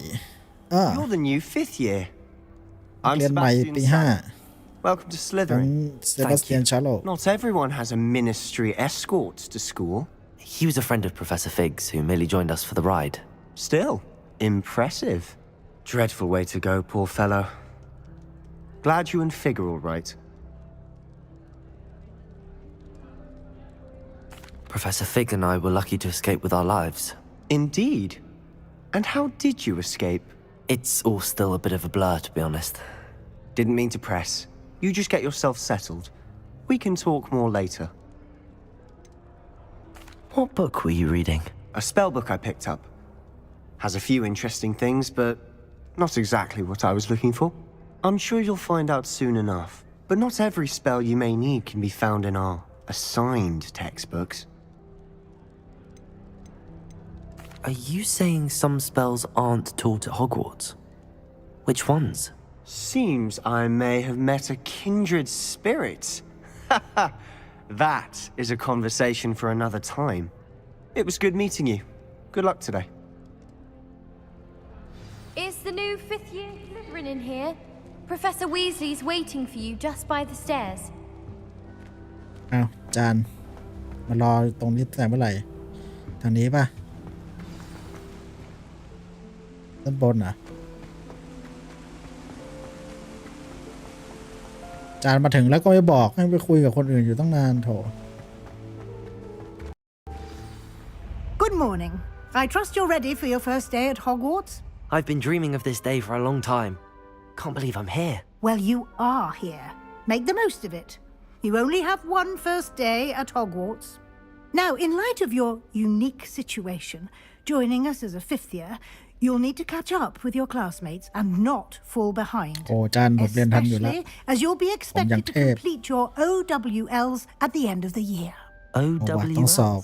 Speaker 12: You're the new 5th year.
Speaker 1: เรียนใหม่ปี
Speaker 12: Welcome to
Speaker 1: 5 ทั้ง
Speaker 12: Slytherin.
Speaker 1: เซบาสเตียนชาร์โล
Speaker 12: Not everyone has a ministry escort to school.
Speaker 2: He was a friend of Professor Fig's who merely joined us for the ride.
Speaker 12: Still, impressive. Dreadful way to go, poor fellow. Glad you and Fig are all right.
Speaker 2: Professor Fig and I were lucky to escape with our lives.
Speaker 12: Indeed. And how did you escape?
Speaker 2: It's all still a bit of a blur, to be honest.
Speaker 12: Didn't mean to press. You just get yourself settled. We can talk more later.
Speaker 2: What book were you reading?
Speaker 12: A spell book I picked up. Has a few interesting things, but not exactly what I was looking for. I'm sure you'll find out soon enough. But not every spell you may need can be found in our assigned textbooks.
Speaker 2: Are you saying some spells aren't taught at Hogwarts? Which ones?
Speaker 12: Seems I may have met a kindred spirit. That is a conversation for another time. It was good meeting you. Good luck today.
Speaker 13: Is the new 5th year Slytherin in here? Professor Weasley's waiting for you just by the stairs.
Speaker 1: อ้าวจานมารอตรงนี้แต่เมื่อไหร่ทางนี้ป่ะด้านบนอ่ะจานมาถึงแล้วก็ไม่บอกให้ไปคุยกับคนอื่นอยู่ตั้งนานโถ
Speaker 9: Good morning. I trust you're ready for your first day at Hogwarts?
Speaker 2: I've been dreaming of this day for a long time. Can't believe I'm here.
Speaker 9: Well, you are here. Make the most of it. You only have one first day at Hogwarts. Now, in light of your unique situation, joining us as a fifth year, you'll need to catch up with your classmates and not fall behind.
Speaker 1: โอ้อาจารย์ผมเรียนทันอยู่แล้ว
Speaker 9: Especially as you'll be expected to complete your OWLs at the end of the year.
Speaker 1: ต้องสอบ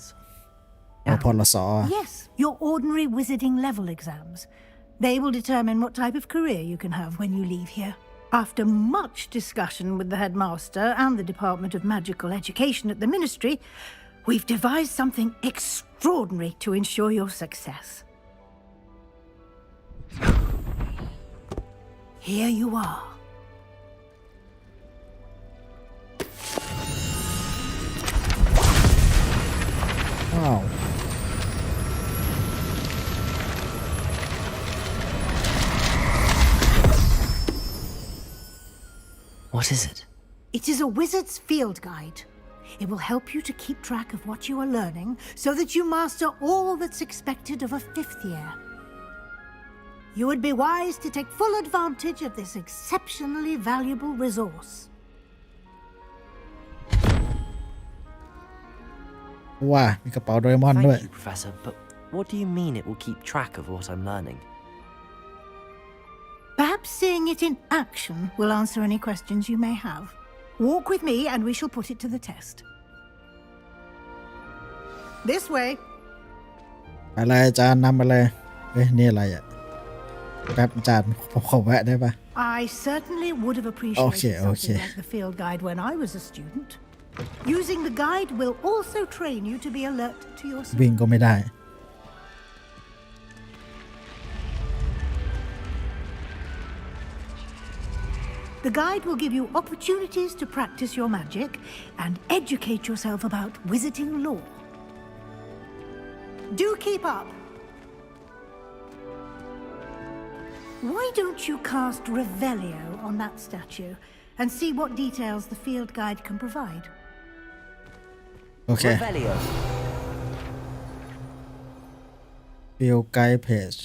Speaker 1: พลส
Speaker 9: Yes, your ordinary wizarding level exams. They will determine what type of career you can have when you leave here. After much discussion with the headmaster and the Department of Magical Education at the Ministry, we've devised something extraordinary to ensure your success. Here you are.
Speaker 1: Wow.
Speaker 2: What is it?
Speaker 9: It is a wizard's field guide. It will help you to keep track of what you are learning so that you master all that's expected of a fifth year. You would be wise to take full advantage of this exceptionally valuable resource.
Speaker 1: ว้ามีกระเป๋าโดเรมอนด้วย
Speaker 2: Thank you, Professor, but what do you mean it will keep track of what I'm learning?
Speaker 9: Perhaps seeing it in action will answer any questions you may have. Walk with me and we shall put it to the test. This way.
Speaker 1: อะไรอาจารย์นำมาเลยเฮ้ยนี่อะไรอ่ะแป๊บอาจารย์ผมขอแวะได้ปะ
Speaker 9: I certainly would have appreciated something like the field guide when I was a student. Using the guide will also train you to be alert to your
Speaker 1: วิ่งก็ไม่ได้
Speaker 9: The guide will give you opportunities to practice your magic and educate yourself about wizarding lore. Do keep up. Why don't you cast Revelio on that statue and see what details the field guide can provide?
Speaker 1: Okay.
Speaker 2: Revelio.
Speaker 1: Field guide page.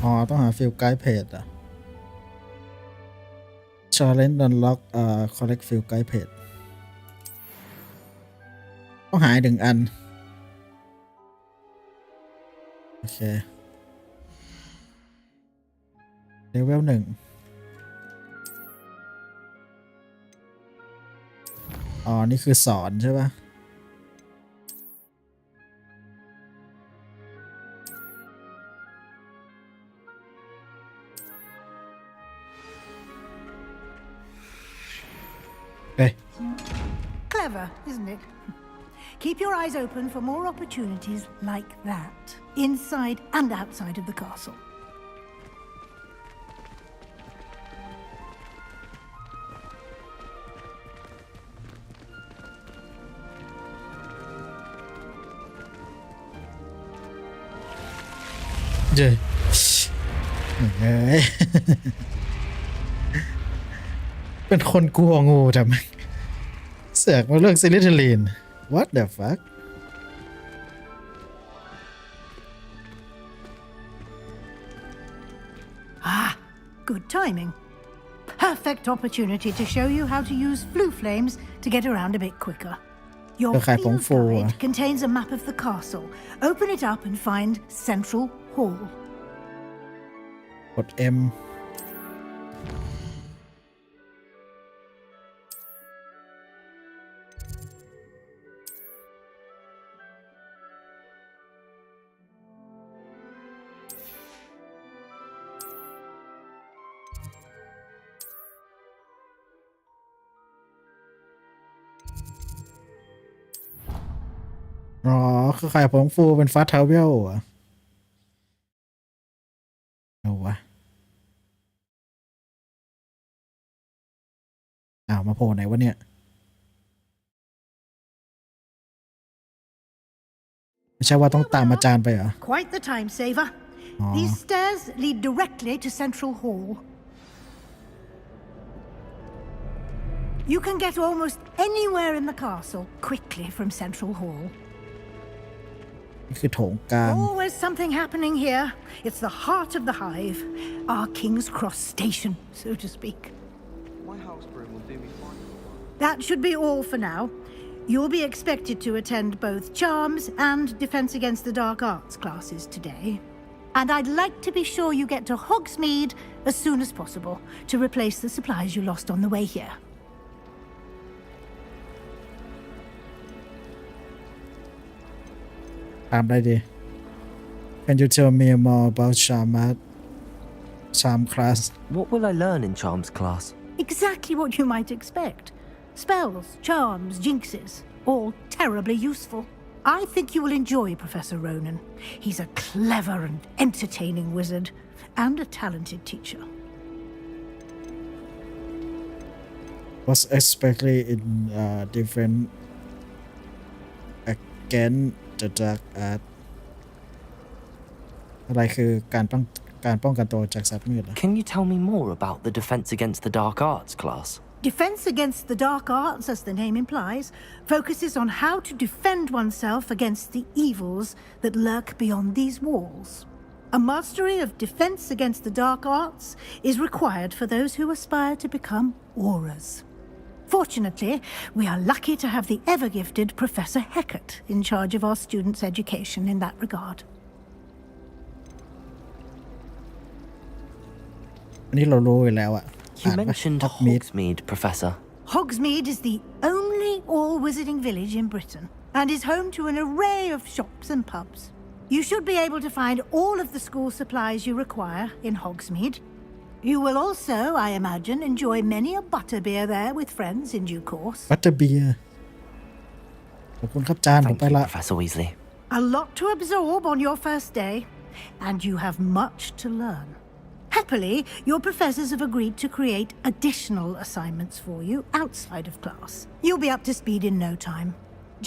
Speaker 1: อ๋อต้องหาฟิลไกด์เพจอ่ะ Challenge Unlock Collect Field Guide Page ต้องหาหนึ่งอันโอเคเลเวล1อ๋อนี่คือสอนใช่ปะ
Speaker 9: Clever, isn't it? Keep your eyes open for more opportunities like that, inside and outside of the castle.
Speaker 1: Jay. Okay. เป็นคนกลัวงูทำไมเสือกมาเลือกซิลิทิลีน What the fuck
Speaker 9: Ah, good timing. Perfect opportunity to show you how to use flue flames to get around a bit quicker. Your field guide contains a map of the castle. Open it up and find Central Hall.
Speaker 1: กด Mอ๋อคือขายผงฟูเป็นฟาสทาวเวลอ่ะเอาวะมาโผล่ไหนวะเนี่ยไม่ใช่ว่าต้องตามอาจารย์ไปเหรอ
Speaker 9: Quite the time saver. These stairs lead directly to Central Hall. You can get almost anywhere in the castle quickly from Central Hall.
Speaker 1: นี่คือโถงกลาง
Speaker 9: Always something happening here. It's the heart of the hive, our King's Cross station, so to speak.
Speaker 14: My house broom will do me fine.
Speaker 9: That should be all for now. You'll be expected to attend both Charms and Defense Against the Dark Arts classes today. And I'd like to be sure you get to Hogsmeade as soon as possible to replace the supplies you lost on the way here.
Speaker 1: ถามได้ดี Can you tell me more about Charm class?
Speaker 2: What will I learn in Charms class?
Speaker 9: Exactly what you might expect. Spells, charms, jinxes, all terribly useful. I think you will enjoy Professor Ronan. He's a clever and entertaining wizard, and a talented teacher.
Speaker 1: What's especially in different against the dark art อะไรคือการป้องกันตัวจากสัตว์มืด
Speaker 2: Can you tell me more about the Defense Against the Dark Arts class?
Speaker 9: Defense Against the Dark Arts, as the name implies, focuses on how to defend oneself against the evils that lurk beyond these walls. A mastery of Defense Against the Dark Arts is required for those who aspire to become auras. Fortunately, we are lucky to have the ever-gifted Professor Heckert in charge of our students' education in that regard.
Speaker 1: อันนี้เรารู้อยู่แล้วอะ
Speaker 2: You mentioned Hogsmeade, Professor.
Speaker 9: Hogsmeade is the only all-wizarding village in Britain and is home to an array of shops and pubs. You should be able to find all of the school supplies you require in Hogsmeade. You will also, I imagine, enjoy many a butterbeer there with friends in due course.
Speaker 1: Butterbeer ขอบคุณครับจานผม
Speaker 2: Thank
Speaker 1: ไป
Speaker 2: you,
Speaker 1: ละ
Speaker 2: Professor Weasley.
Speaker 9: A lot to absorb on your first day, and you have much to learn. Happily, your professors have agreed to create additional assignments for you outside of class. You'll be up to speed in no time.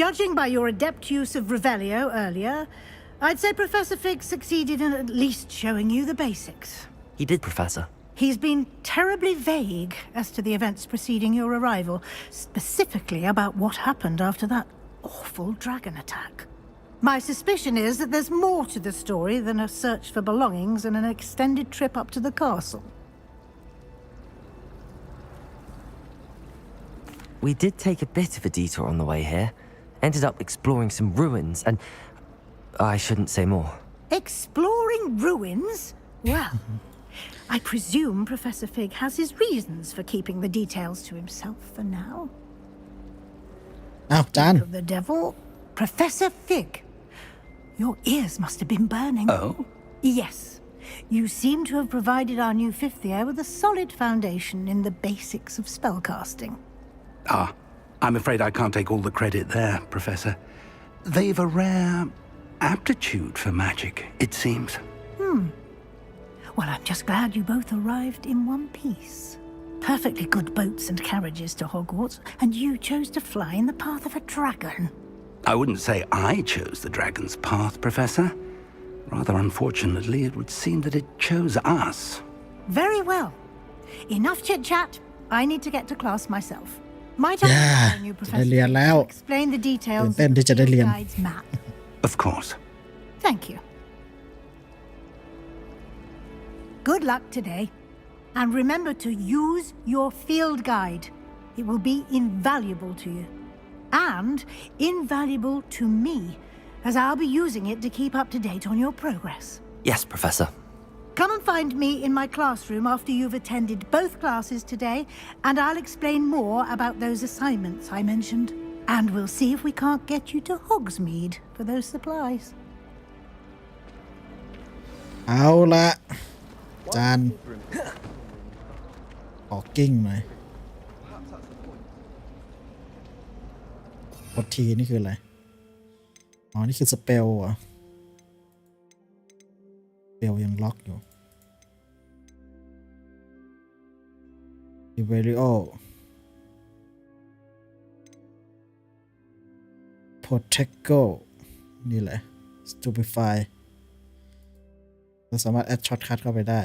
Speaker 9: Judging by your adept use of Revelio earlier, I'd say Professor Fig succeeded in at least showing you the basics.
Speaker 2: He did, Professor.
Speaker 9: He's been terribly vague as to the events preceding your arrival, specifically about what happened after that awful dragon attack. My suspicion is that there's more to the story than a search for belongings and an extended trip up to the castle.
Speaker 2: We did take a bit of a detour on the way here. Ended up exploring some ruins and... I shouldn't say more.
Speaker 9: Exploring ruins? Well, I presume Professor Fig has his reasons for keeping the details to himself for now.
Speaker 1: อ้าวจาน
Speaker 9: Of the devil, Professor Fig. Your ears must have been burning.
Speaker 3: Oh?
Speaker 9: Yes. You seem to have provided our new fifth year with a solid foundation in the basics of spellcasting.
Speaker 3: Ah, I'm afraid I can't take all the credit there, Professor. They've a rare aptitude for magic, it seems.
Speaker 9: Well, I'm just glad you both arrived in one piece. Perfectly good boats and carriages to Hogwarts, and you chose to fly in the path of a dragon.
Speaker 3: I wouldn't say I chose the dragon's path, Professor. Rather unfortunately, it would seem that it chose us.
Speaker 9: Very well. Enough chit-chat. I need to get to class myself. Might I join you,
Speaker 1: จะได้
Speaker 9: Professor
Speaker 1: เรียน
Speaker 9: Fig,
Speaker 1: แล้ว
Speaker 9: to explain the
Speaker 1: ตื่น
Speaker 9: details
Speaker 1: เต้น
Speaker 9: of
Speaker 1: ที่จะได้
Speaker 9: the
Speaker 1: เรียน
Speaker 9: guide's map?
Speaker 3: Of course.
Speaker 9: Thank you. Good luck today. And remember to use your field guide. It will be invaluable to you. And invaluable to me, as I'll be using it to keep up to date on your progress.
Speaker 2: Yes, Professor.
Speaker 9: Come and find me in my classroom after you've attended both classes today, and I'll explain more about those assignments I mentioned. And we'll see if we can't get you to Hogsmeade for those supplies.
Speaker 1: เอาละจานออกกิ้งหน่อยกดทีนี่คืออะไรอ๋อนี่คือสเปลอ่ะสเปลยังล็อกอยู่ Revelio Protego นี่แหละ Stupefy เราสามารถแอดช็อตคัทเข้าไปได้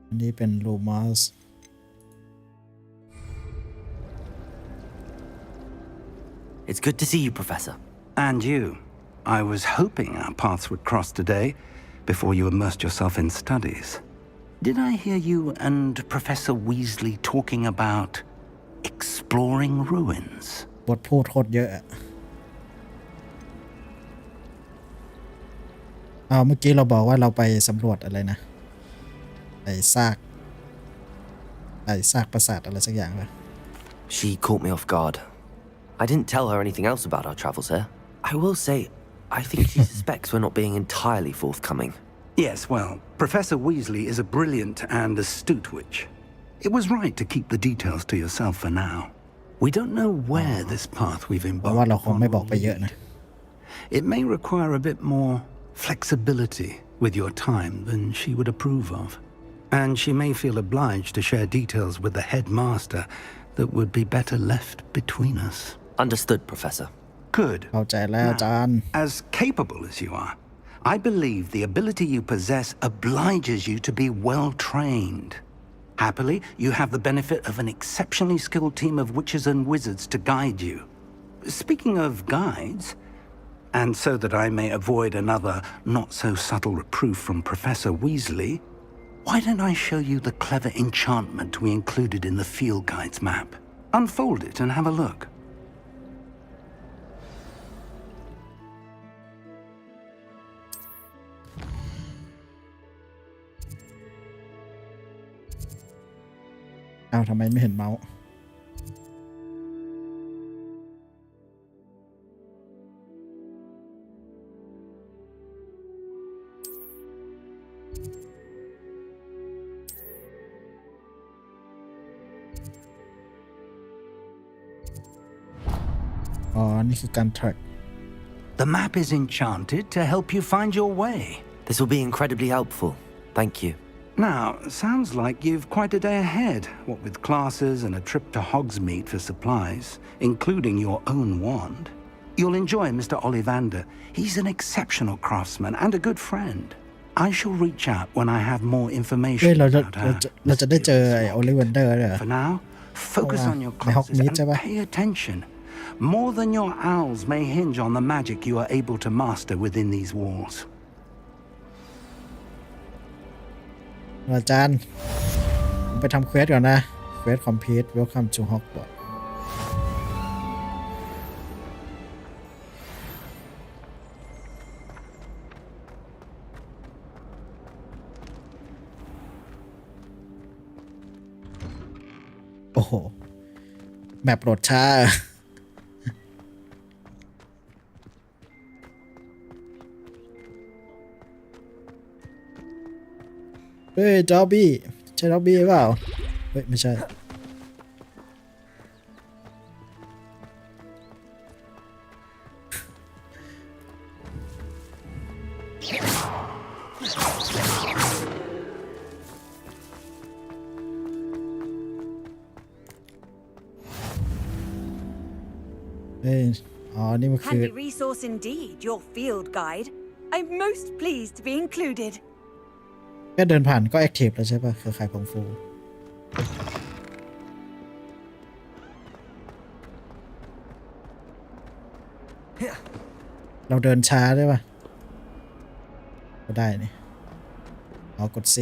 Speaker 1: อันนี้เป็น Lumos
Speaker 2: It's good to see you, Professor.
Speaker 3: And you. I was hoping our paths would cross today before you immersed yourself in studies. Did I hear you and Professor Weasley talking about exploring ruins?
Speaker 1: บทพูดโคตรเยอะเมื่อกี้เราบอกว่าเราไปสำรวจอะไรนะไอ้ซากปราสาทอะไรสักอย่างเลย
Speaker 2: She caught me off guard. I didn't tell her anything else about our travels here. I will say, I think she suspects we're not being entirely forthcoming.
Speaker 3: Yes, well, Professor Weasley is a brilliant and astute witch. It was right to keep the details to yourself for now. We don't know where this path we've embarked upon will lead. It may require a bit more flexibility with your time than she would approve of. And she may feel obliged to share details with the headmaster that would be better left between us.
Speaker 2: Understood, Professor.
Speaker 3: Good. Now, as capable as you are, I believe the ability you possess obliges you to be well trained. Happily, you have the benefit of an exceptionally skilled team of witches and wizards to guide you. Speaking of guides, and so that I may avoid another not-so-subtle reproof from Professor Weasley, why don't I show you the clever enchantment we included in the field guide's map? Unfold it and have a look.
Speaker 1: Oh, ทำไมไม่เห็นเมาส์นี่คือการ track.
Speaker 3: The map is enchanted to help you find your way.
Speaker 2: This will be incredibly helpful. Thank you.
Speaker 3: Now, sounds like you've quite a day ahead, what with classes and a trip to Hogsmeade for supplies, including your own wand. You'll enjoy Mr. Ollivander. He's an exceptional craftsman and a good friend. I shall reach out when I have more information about her.
Speaker 1: เราจะได้เจอไอ้ Ollivander เลย
Speaker 3: For now, focus on your classes and pay attention. More than your owls may hinge on the magic you are able to master within these walls.
Speaker 1: อาจารย์ไปทำเควสก่อนนะเควส complete welcome to Hogwart โอ้โหแมปโหลดช้าเฮ้ยจอบบี้ใช่จอบบี้เปล่าเฮ้ยไม่ใช่นี่มันคือ
Speaker 15: Handy resource indeed, your field guide. I'm most pleased to be included.
Speaker 1: แค่เดินผ่านก็แอคทีฟแล้วใช่ป่ะเครือข่ายของฟูเราเดินช้าได้ป่ะก็ได้นี่กด C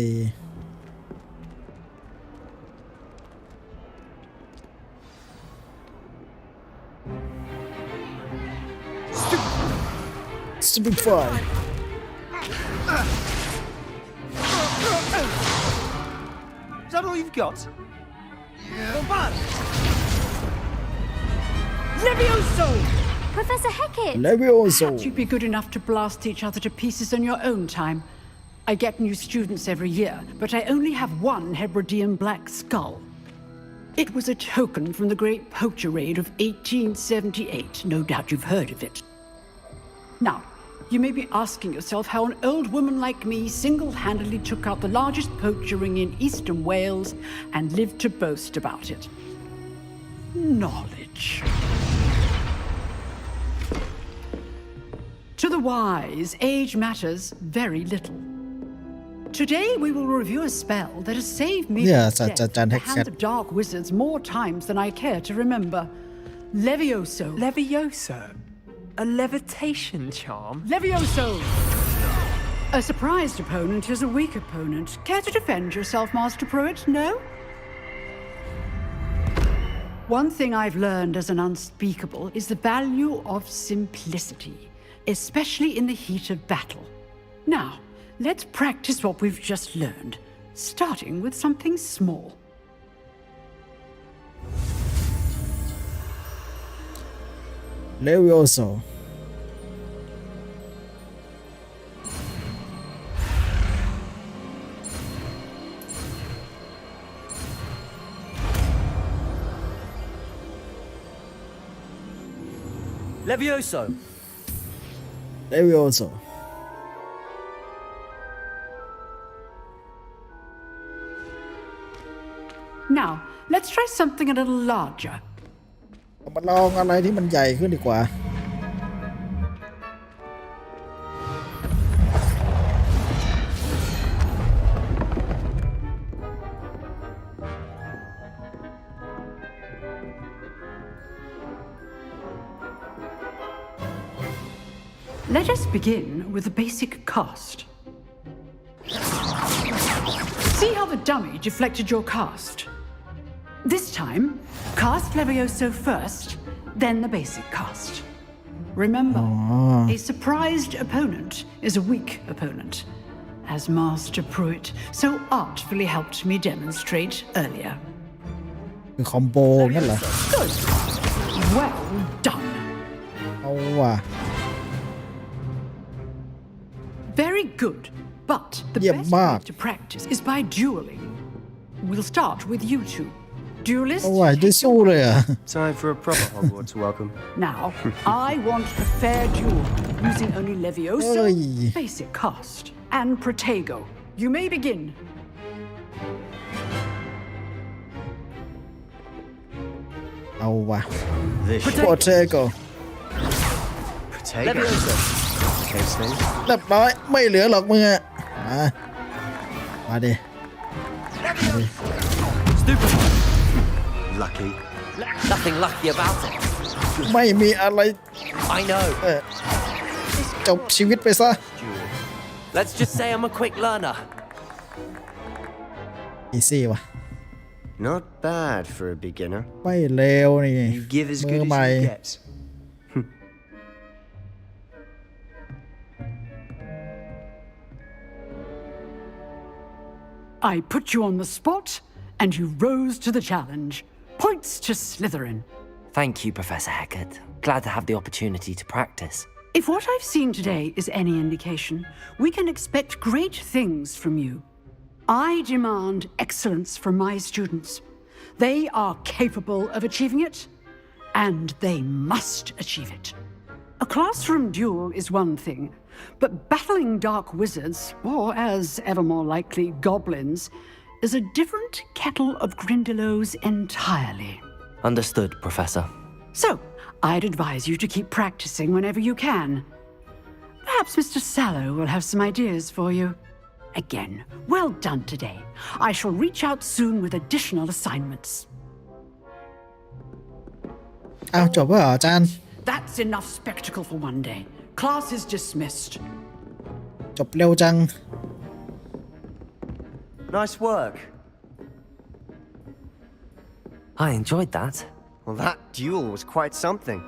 Speaker 1: Stupid fly
Speaker 14: Is that all you've got?
Speaker 15: Levioso!
Speaker 10: Professor Hecat!
Speaker 1: Levioso!
Speaker 16: You'd be good enough to blast each other to pieces in your own time. I get new students every year, but I only have one Hebridean black skull. It was a token from the Great Poacher Raid of 1878. No doubt you've heard of it. Now, you may be asking yourself how an old woman like me single-handedly took out the largest poacher ring in eastern Wales and lived to boast about it. Knowledge. To the wise, age matters very little. Today we will review a spell that has saved me from death at the hands of dark wizards more times than I care to remember. Levioso.
Speaker 17: Levioso?
Speaker 11: A levitation charm?
Speaker 16: Levioso! A surprised opponent is a weak opponent. Care to defend yourself, Master Pruitt? No? One thing I've learned as an unspeakable is the value of simplicity, especially in the heat of battle. Now, let's practice what we've just learned, starting with something small.
Speaker 1: Levioso.
Speaker 2: Levioso.
Speaker 1: Levioso.
Speaker 16: Now, let's try something a little larger.
Speaker 1: มาลองอะไรที่มันใหญ่ขึ้นดีกว่า
Speaker 16: Let us begin with the basic cast. See how the dummy deflected your cast? This time, cast Levioso first, then the basic cast. Remember, a surprised opponent is a weak opponent, as Master Pruitt so artfully helped me demonstrate earlier.
Speaker 1: คือคอมโบนั่นเหรอ
Speaker 16: Good. Well done.
Speaker 1: เอาว่ะ
Speaker 16: Very good, but the best way to practice is by dueling. We'll start with you two. Duelists.
Speaker 1: เอาว่ะได้สู้เลยอ่ะ
Speaker 12: Time for a proper Hogwarts welcome.
Speaker 16: Now, I want a fair duel using only Levioso, basic cast, and Protego. You may begin.
Speaker 1: เอาว่ะ
Speaker 12: Vicious.
Speaker 1: Protego.
Speaker 12: Protego. Case name.
Speaker 1: เรียบร้อยไม่เหลือหรอกมึงอ่ะมาดิ
Speaker 2: Stupid.
Speaker 12: Lucky.
Speaker 2: Nothing lucky about it.
Speaker 1: ไม่มีอะไร
Speaker 2: I know.
Speaker 1: จบชีวิตไปซะ
Speaker 2: Let's just say I'm a quick learner.
Speaker 1: easy ว่ะ
Speaker 12: Not bad for a beginner.
Speaker 1: ไม่เลวนี่
Speaker 12: You give as
Speaker 1: มื
Speaker 12: good
Speaker 1: อใหม่
Speaker 12: as you get.
Speaker 16: I put you on the spot, and you rose to the challenge. Points to Slytherin.
Speaker 2: Thank you, Professor Hecat. Glad to have the opportunity to practice.
Speaker 16: If what I've seen today is any indication, we can expect great things from you. I demand excellence from my students. They are capable of achieving it, and they must achieve it. A classroom duel is one thing, but battling dark wizards, or as ever more likely, goblins, is a different kettle of Grindylows entirely.
Speaker 2: Understood, Professor.
Speaker 16: So, I'd advise you to keep practicing whenever you can. Perhaps Mr. Sallow will have some ideas for you. Again, well done today. I shall reach out soon with additional assignments.
Speaker 1: อ้าวจบแล้วเหรออาจารย์
Speaker 16: That's enough spectacle for one day. Class is dismissed.
Speaker 1: จบเร็วจัง
Speaker 12: Nice work.
Speaker 2: I enjoyed that.
Speaker 12: Well, that duel was quite something.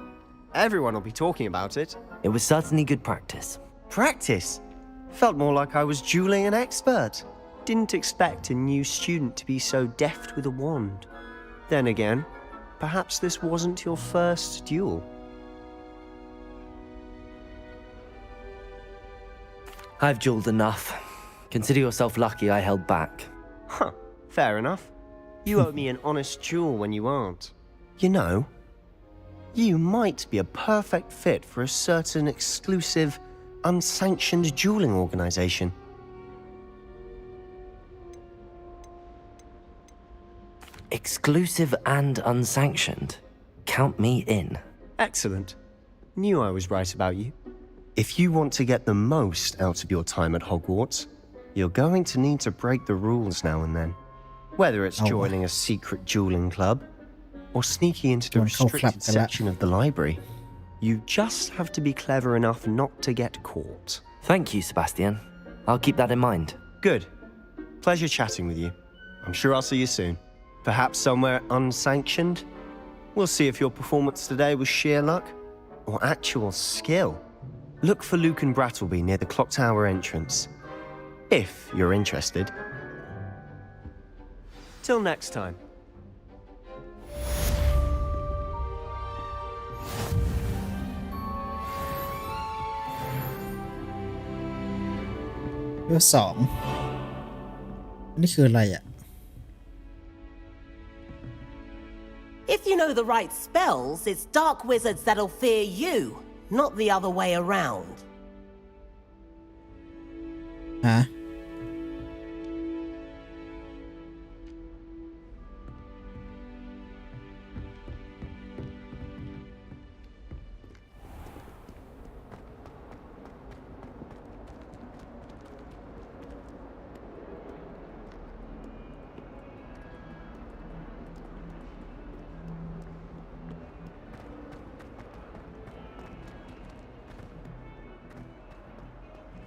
Speaker 12: Everyone will be talking about it.
Speaker 2: It was certainly good practice.
Speaker 12: Practice? Felt more like I was dueling an expert. Didn't expect a new student to be so deft with a wand. Then again, perhaps this wasn't your first duel.
Speaker 2: I've dueled enough. Consider yourself lucky I held back.
Speaker 12: Huh, fair enough. You owe me an honest duel when you aren't. You know, you might be a perfect fit for a certain exclusive, unsanctioned dueling organization.
Speaker 2: Exclusive and unsanctioned. Count me in.
Speaker 12: Excellent. Knew I was right about you. If you want to get the most out of your time at Hogwarts, you're going to need to break the rules now and then. Whether it's joining a secret dueling club, or sneaking into the restricted section of the library. You just have to be clever enough not to get caught.
Speaker 2: Thank you, Sebastian. I'll keep that in mind.
Speaker 12: Good. Pleasure chatting with you. I'm sure I'll see you soon. Perhaps somewhere unsanctioned? We'll see if your performance today was sheer luck or actual skill. Look for Luke and Brattleby near the clock tower entrance. If you're interested. Till next time.
Speaker 1: เวล2นี่คืออะไรอ่ะ
Speaker 17: If you know the right spells, it's dark wizards that'll fear you, not the other way around.
Speaker 1: ฮะ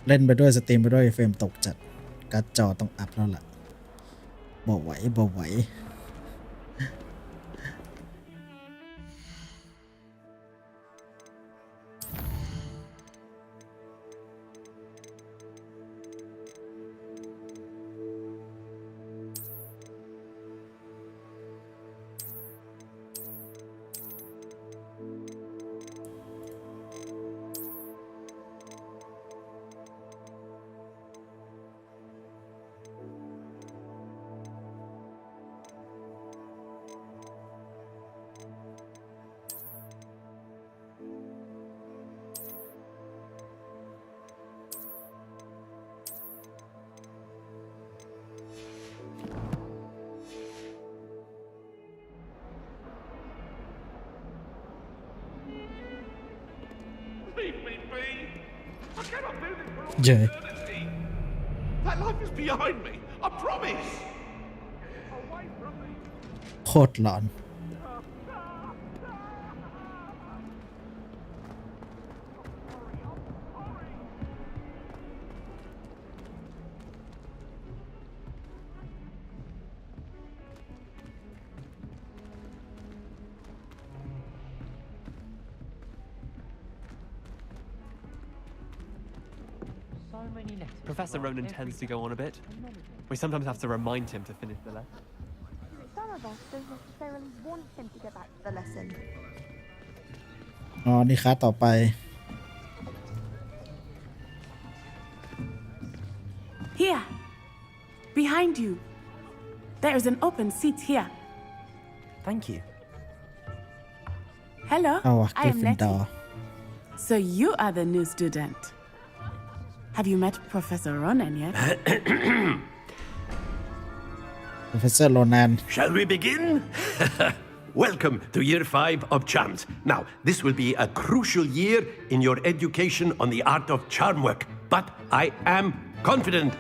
Speaker 1: เล่นไปด้วยสตรีมไปด้วยเฟรมตกจัดการ์ดจอต้องอัพแล้วล่ะบ่ไหวเย้
Speaker 18: That life is behind me. I promise.
Speaker 1: โคตรหลอน
Speaker 11: Professor Ronan tends to go on a bit. We sometimes have to remind him to finish the lesson.
Speaker 13: Some of us don't necessarily want him to go back to the lesson.
Speaker 1: อ๋อนี่ค่ะต่อไป
Speaker 19: Here, behind you. There is an open seat here.
Speaker 2: Thank you.
Speaker 19: Hello,
Speaker 1: เอาวะ
Speaker 19: I am
Speaker 1: Gryffindor
Speaker 19: Nettie. So you are the new student. Have you met Professor Ronan yet?
Speaker 1: Professor Ronan.
Speaker 7: Shall we begin? Welcome to Year 5 of Charms. Now, this will be a crucial year in your education on the art of charm work, but I am confident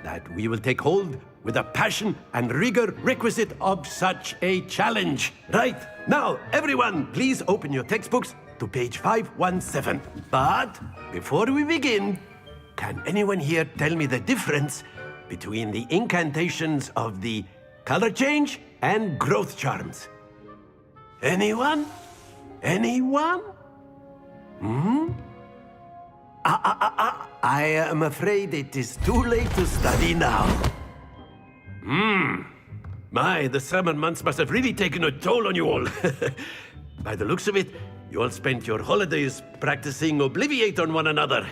Speaker 7: that we will take hold with the passion and rigor requisite of such a challenge. Right, now, everyone, please open your textbooks to page 517. But before we begin, can anyone here tell me the difference between the incantations of the color change and growth charms? Anyone? Anyone? I am afraid it is too late to study now. My, the summer months must have really taken a toll on you all. By the looks of it, you all spent your holidays practicing Obliviate on one another.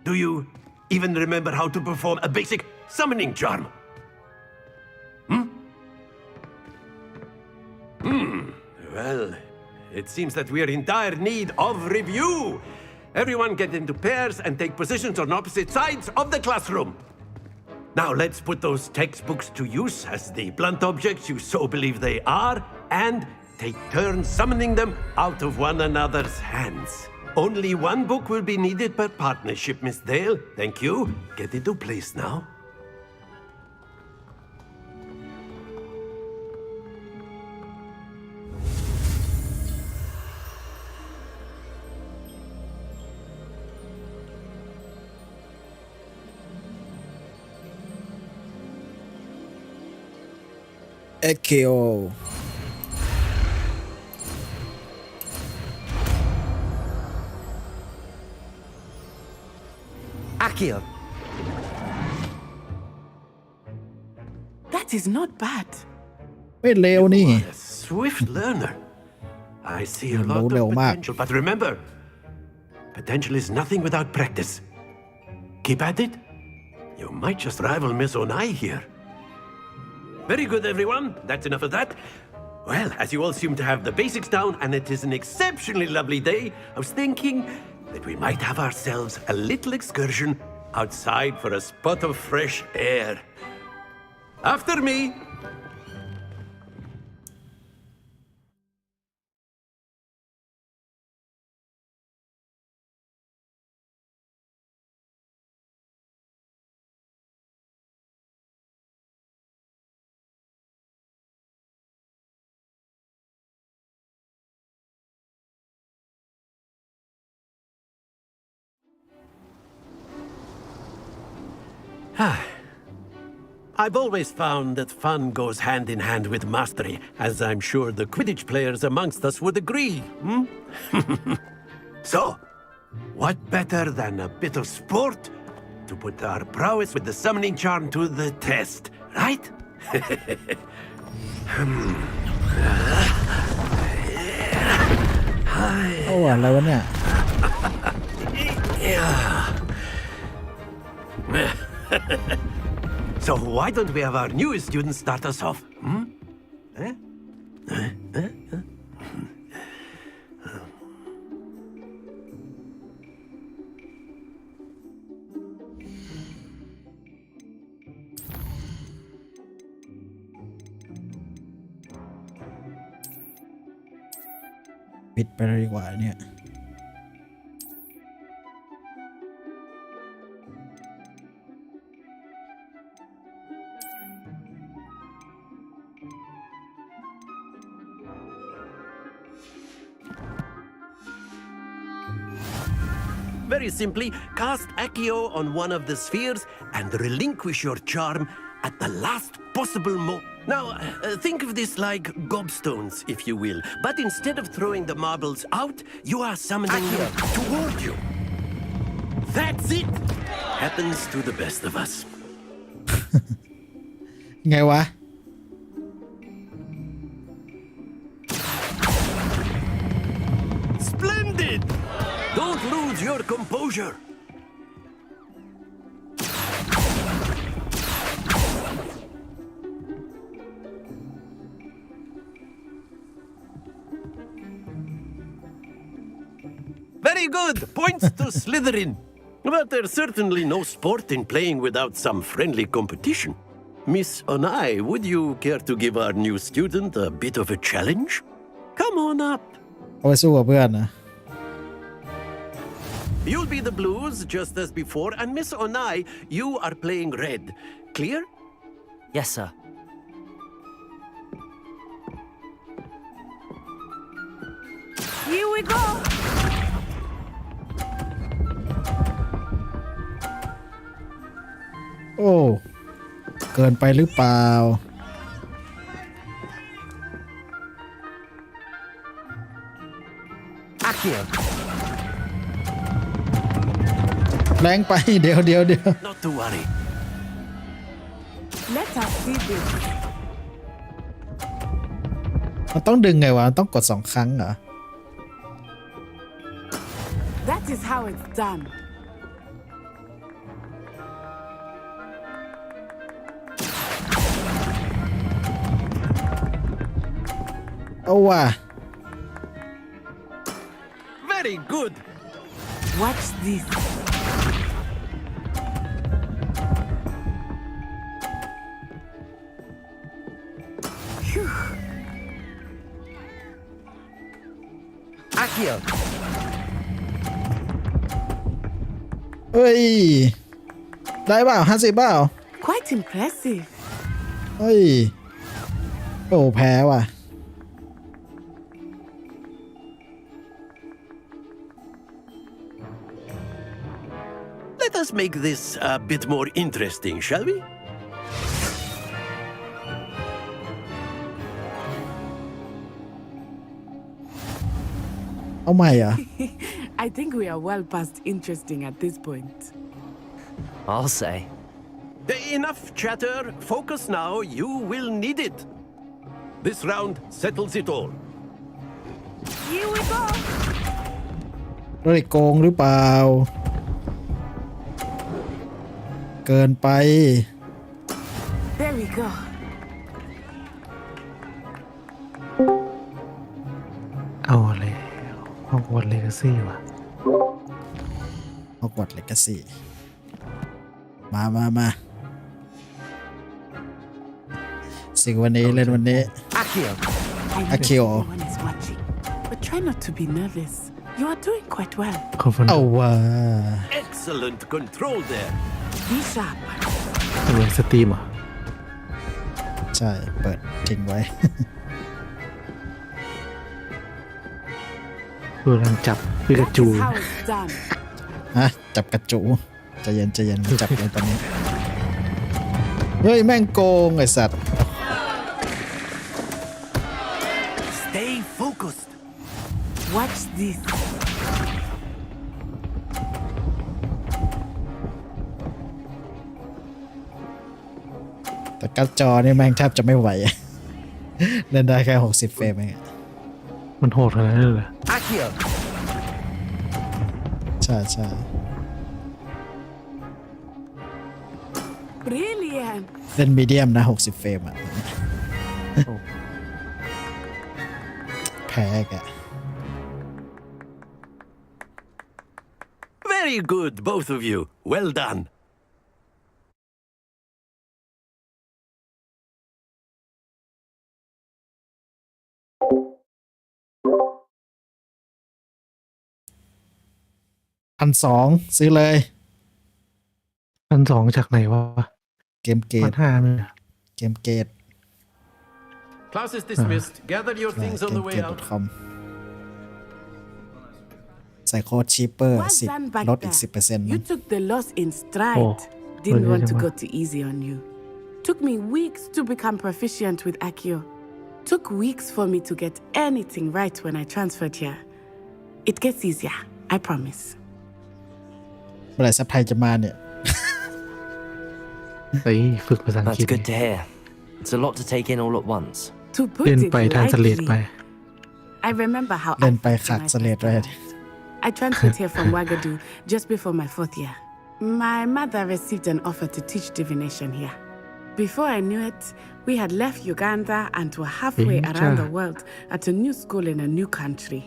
Speaker 7: Do you even remember how to perform a basic summoning charm? Well, it seems that we are in dire need of review. Everyone get into pairs and take positions on opposite sides of the classroom. Now let's put those textbooks to use as the blunt objects you so believe they are, and take turns summoning them out of one another's hands. Only one book will be needed per partnership, Miss Dale. Thank you. Get into place now.
Speaker 1: AKO
Speaker 11: Akio.
Speaker 19: That is not bad.
Speaker 1: ไม่เลวนี่
Speaker 7: Swift learner. I see a lot of
Speaker 1: เร็วมาก
Speaker 7: potential, but remember, potential is nothing without practice. Keep at it. You might just rival Miss Onai here. Very good, everyone. That's enough of that. Well, as you all seem to have the basics down, and it is an exceptionally lovely day, I was thinking that we might have ourselves a little excursion outside for a spot of fresh air. After me. I've always found that fun goes hand in hand with mastery, as I'm sure the Quidditch players amongst us would agree. So, what better than a bit of sport to put our prowess with the summoning charm to the test, right?
Speaker 1: โอ้อะไรวะเนี่ย
Speaker 7: So why don't we have our newest student start us off? Eh?
Speaker 1: ปิดไปเลยดีกว่าเนี่ย
Speaker 7: Very simply, cast Accio on one of the spheres and relinquish your charm at the last possible moment. Now, think of this like gobstones, if you will. But instead of throwing the marbles out, you are summoning them toward you. That's it! Happens to the best of us.
Speaker 1: ไงวะ
Speaker 7: Splendid! Don't lose your composure. Very good. Points to Slytherin. But there's certainly no sport in playing without some friendly competition. Miss Onai, would you care to give our new student a bit of a challenge? Come on up.
Speaker 1: เอาไปสู้กับเพื่อนนะ
Speaker 7: You'll be the blues, just as before, and Miss Onai, you are playing red. Clear?
Speaker 2: Yes, sir.
Speaker 15: Here we go!
Speaker 1: โอ้เกินไปหรือเปล่า
Speaker 11: Akio.
Speaker 1: แรงไป เดี๋ยว
Speaker 7: Not to worry.
Speaker 19: Let us see this.
Speaker 1: มันต้องดึงไงวะมันต้องกด2 ครั้งเหรอ
Speaker 19: That is how it's done.
Speaker 1: เอาว่ะ
Speaker 7: Very good.
Speaker 19: Watch this.
Speaker 11: Akio.
Speaker 1: เฮ้ย ได้เปล่า50เปล่า
Speaker 19: Quite impressive.
Speaker 1: เฮ้ย โอ้แพ้ว่ะ
Speaker 7: Let us make this a bit more interesting, shall we?
Speaker 1: เอาใหม่อ่ะ
Speaker 19: I think we are well past interesting at this point.
Speaker 2: I'll say.
Speaker 7: Enough chatter. Focus now. You will need it. This round settles it all.
Speaker 15: Here we go.
Speaker 1: ด้วยโกงหรือเปล่าเกินไป
Speaker 19: There we go.
Speaker 20: เอาอะไรฮอกวอตส์เลกาซี่วะ
Speaker 1: ฮอกวอตส์เลกาซี่มาสิ่งวันนี้เล่นวันนี้
Speaker 19: Akio. Everyone is watching, but try not to be nervous. You are doing quite well.
Speaker 1: เอาว่า
Speaker 7: Excellent control there.
Speaker 19: Be sharp.
Speaker 20: เหมือนสตรีมอ่ะ
Speaker 1: ใช่เปิดทิ้งไว้
Speaker 20: กำลังจับปิกาจู
Speaker 19: How it's done.
Speaker 1: ฮะจับกระจูใจเย็นจับเลยตอนนี้เฮ้ยแม่งโกงไอ้สัตว์
Speaker 7: Stay focused.
Speaker 19: Watch this.
Speaker 1: แต่การ์ดจอนี่แม่งแทบจะไม่ไหว เล่นได้แค่60เฟรมเอง
Speaker 20: มันโหดขนาดนั้นเลยเหรอ
Speaker 7: Akio.
Speaker 1: ใช่
Speaker 19: Brilliant.
Speaker 1: เล่นมีเดียมนะ60เฟรมอ่ะแพ้แก
Speaker 7: Very good, both of you. Well done.
Speaker 1: 1,200ซื้อเลย
Speaker 20: 1,200จากไหนวะ
Speaker 1: เกมเกต
Speaker 20: 1,500เลย
Speaker 1: เกมเกต
Speaker 7: Class is dismissed. Gather your things on the way out.
Speaker 1: gamegate.com ใส่โค้ดชีเปอร์
Speaker 19: Well done back
Speaker 1: 10ลดอีก
Speaker 19: there.
Speaker 1: 10%
Speaker 19: You took the loss in stride.
Speaker 20: Oh,
Speaker 19: Didn't
Speaker 20: really,
Speaker 19: want to
Speaker 20: Gemma?
Speaker 19: go too easy on you. Took me weeks to become proficient with Akio. Took weeks for me to get anything right when I transferred here. It gets easier, I promise.
Speaker 1: เมื่อไหร่ซับไทยจะมาเนี่ย
Speaker 20: เฮ้ยฝึกภาษาอังกฤษ
Speaker 2: That's good to hear. It's a lot to take in all at once.
Speaker 19: To put
Speaker 20: เล่น
Speaker 19: it
Speaker 20: ไปทานสเลดไป
Speaker 19: lightly, I remember how
Speaker 1: เล่น
Speaker 19: I
Speaker 1: ไป
Speaker 19: felt
Speaker 1: ขาด
Speaker 19: when I
Speaker 1: สเลด
Speaker 19: first
Speaker 1: ไว้
Speaker 19: arrived. I transferred here from Wagadu just before my 4th year. My mother received an offer to teach divination here. Before I knew it, we had left Uganda and were halfway around the world at a new school in a new country.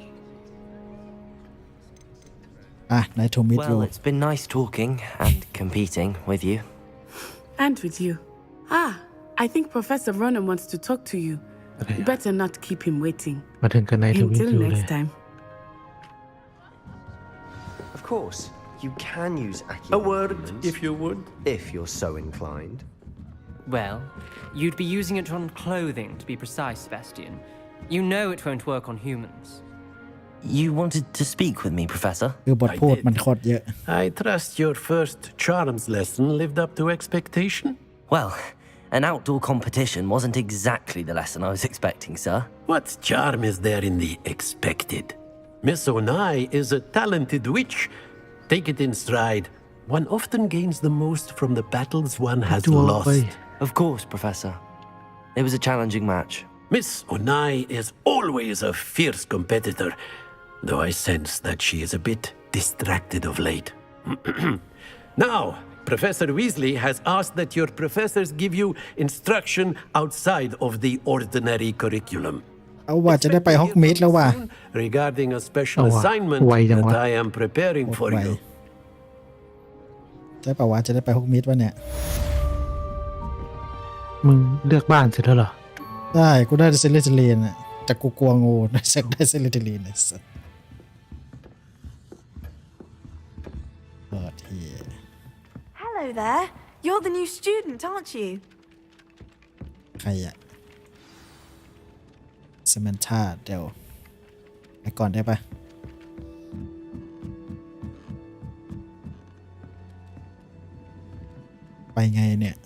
Speaker 1: nice to meet you
Speaker 2: Well, it's been nice talking and competing with you.
Speaker 19: And with you. I think Professor Ronan wants to talk to you. Better not keep him waiting.
Speaker 20: มาถึงกันในทวิต
Speaker 19: Until
Speaker 20: อยู่เลย
Speaker 19: next time.
Speaker 12: Of course, you can use Akio.
Speaker 7: A word, if you would.
Speaker 12: If you're so inclined.
Speaker 11: Well, you'd be using it on clothing, to be precise, Sebastian. You know it won't work on humans.
Speaker 2: You wanted to speak with me, Professor?
Speaker 1: คือบทพูดมันโคตรเยอะ
Speaker 7: I trust your first charms lesson lived up to expectation.
Speaker 2: Well, an outdoor competition wasn't exactly the lesson I was expecting, sir.
Speaker 7: What charm is there in the expected? Miss Onai is a talented witch. Take it in stride. One often gains the most from the battles one has lost.
Speaker 2: Of course, Professor. It was a challenging match.
Speaker 7: Miss Onai is always a fierce competitor, though I sense that she is a bit distracted of late. Now, Professor Weasley has asked that your professors give you instruction outside of the ordinary curriculum.
Speaker 1: เอาว่าจะได้ไปฮอกมิดแล้วว่ะ
Speaker 7: Regarding a special
Speaker 20: เอาว่ะ
Speaker 7: assignment
Speaker 20: ไวจัง
Speaker 7: that
Speaker 20: วะ
Speaker 7: I am preparing for
Speaker 1: ไว
Speaker 7: you.
Speaker 1: ได้ป่าวะจะได้ไปฮอกมิดวะเนี่ย
Speaker 20: มึงเลือกบ้านเสร็จแล้วเหรอ
Speaker 1: ได้กูได้เซเลติลีนอ่ะแต่กูกลัวงูได้เซเลติลีนไอ้สัสเปิดที
Speaker 15: Hello there. You're the new student, aren't you?
Speaker 1: ใครอะเซมนท่าเดี๋ยวไปก่อนได้ปะไปไงเนี่ย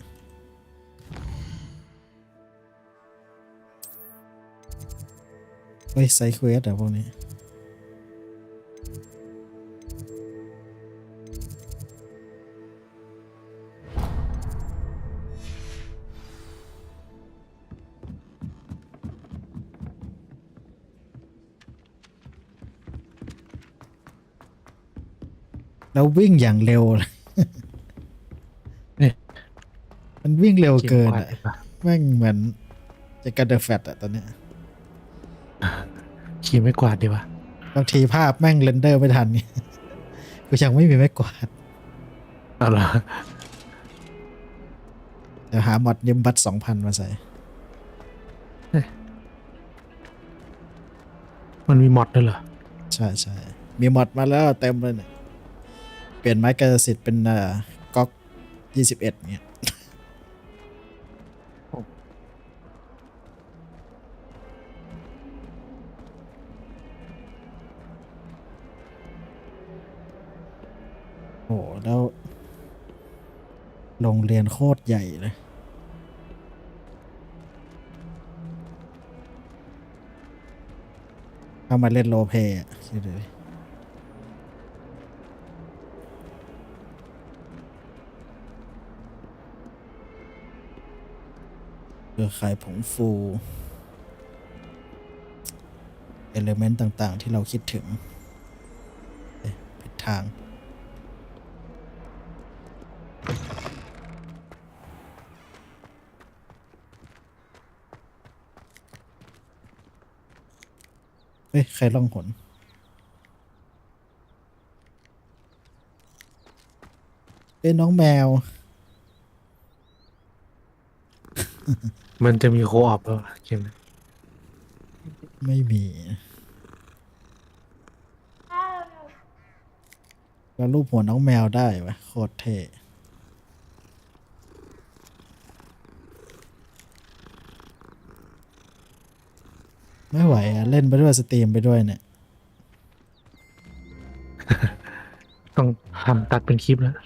Speaker 1: เฮ้ยไซเควสอะพวกนี้ แล้ววิ่งอย่างเร็วเลยมันวิ่งเร็วเกินอ่ะแม่งเหมือนจะกระเดอะแฟตอ่ะตอนเนี้ย
Speaker 20: ขี่ไม่กวาดดีวะ
Speaker 1: บางทีภาพแม่งเรนเดอร์ไม่ทันนี่กูยังไม่มีไม้กวาด
Speaker 20: เอาล่ะ
Speaker 1: เดี๋ยวหาหมดยืมบัตร 2,000 มาใส่
Speaker 20: มันมีมอดด้วยเหรอ
Speaker 1: ใช่ใช่มีมอดมาแล้วเต็มเลยเนี่ยเปลี่ยนไม้กระสิทธิ์เป็นก๊อก21เนี่ยโอ้แล้วโรงเรียนโคตรใหญ่เลยเอามาเล่นโรลเพลย์อ่ะคิดดูดิเครือข่ายผงฟูเอลิเมนต์ต่างๆที่เราคิดถึงผิดทางเฮ้ยใครล่องหนน้องแมว
Speaker 20: มันจะมีโคออปป่ะเกมนี้
Speaker 1: ไม่มีแล้วรูปหัวน้องแมวได้วะโคตรเท่ไม่ไหวอะเล่นไปด้วยสตรีมไปด้วยเนี่ย
Speaker 20: ต้องทำตัดเป็นคลิปแล้ว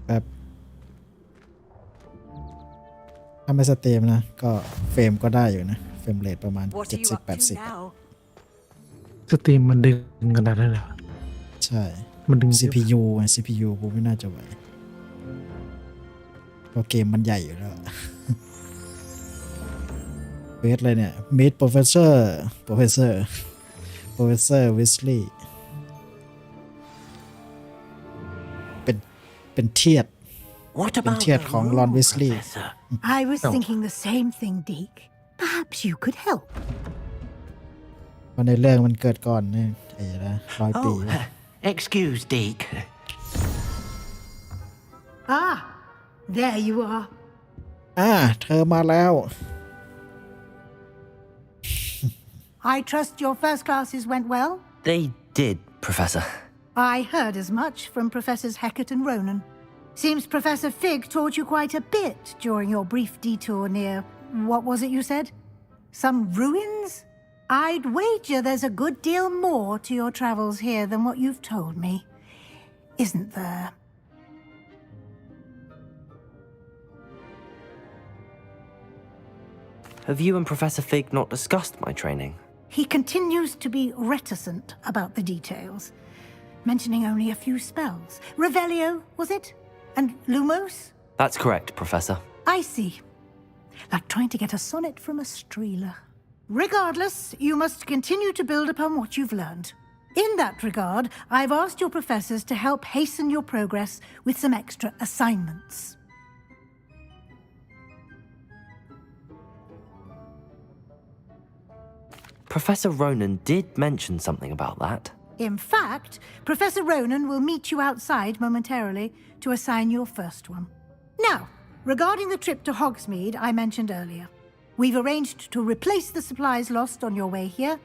Speaker 1: แบบถ้าไม่สตรีมนะก็เฟรมก็ได้อยู่นะเฟรมเรทประมาณ 70-80
Speaker 20: สตรีมมันดึงขนาดนั้นเหรอ
Speaker 1: ใช่
Speaker 20: มันดึง
Speaker 1: CPU ไง CPU กูไม่น่าจะไหวเพราะเกมมันใหญ่อยู่แล้วเวทเลยเนี่ย Meet Professor Weasley เป็นเทียดเป็นเทียดของรอนวิสลีย์
Speaker 9: I was thinking the same thing, Deke. Perhaps you could help.
Speaker 1: เพราะในเรื่องมันเกิดก่อนเนี่ยไอ้นะ100 ปี
Speaker 4: Excuse, Deke.
Speaker 9: Ah, there you are.
Speaker 1: เธอมาแล้ว
Speaker 9: I trust your first classes went well?
Speaker 2: They did, Professor.
Speaker 9: I heard as much from Professors Hecat and Ronan. Seems Professor Fig taught you quite a bit during your brief detour near, what was it you said? Some ruins? I'd wager there's a good deal more to your travels here than what you've told me. Isn't there?
Speaker 2: Have you and Professor Fig not discussed my training?
Speaker 9: He continues to be reticent about the details, mentioning only a few spells. Revelio, was it? And Lumos?
Speaker 2: That's correct, Professor.
Speaker 9: I see. Like trying to get a sonnet from a streeler. Regardless, you must continue to build upon what you've learned. In that regard, I've asked your professors to help hasten your progress with some extra assignments.
Speaker 2: Professor Ronan did mention something about that.
Speaker 9: In fact, Professor Ronan will meet you outside momentarily to assign your first one. Now, regarding the trip to Hogsmeade I mentioned earlier, we've arranged to replace the supplies lost on your way here,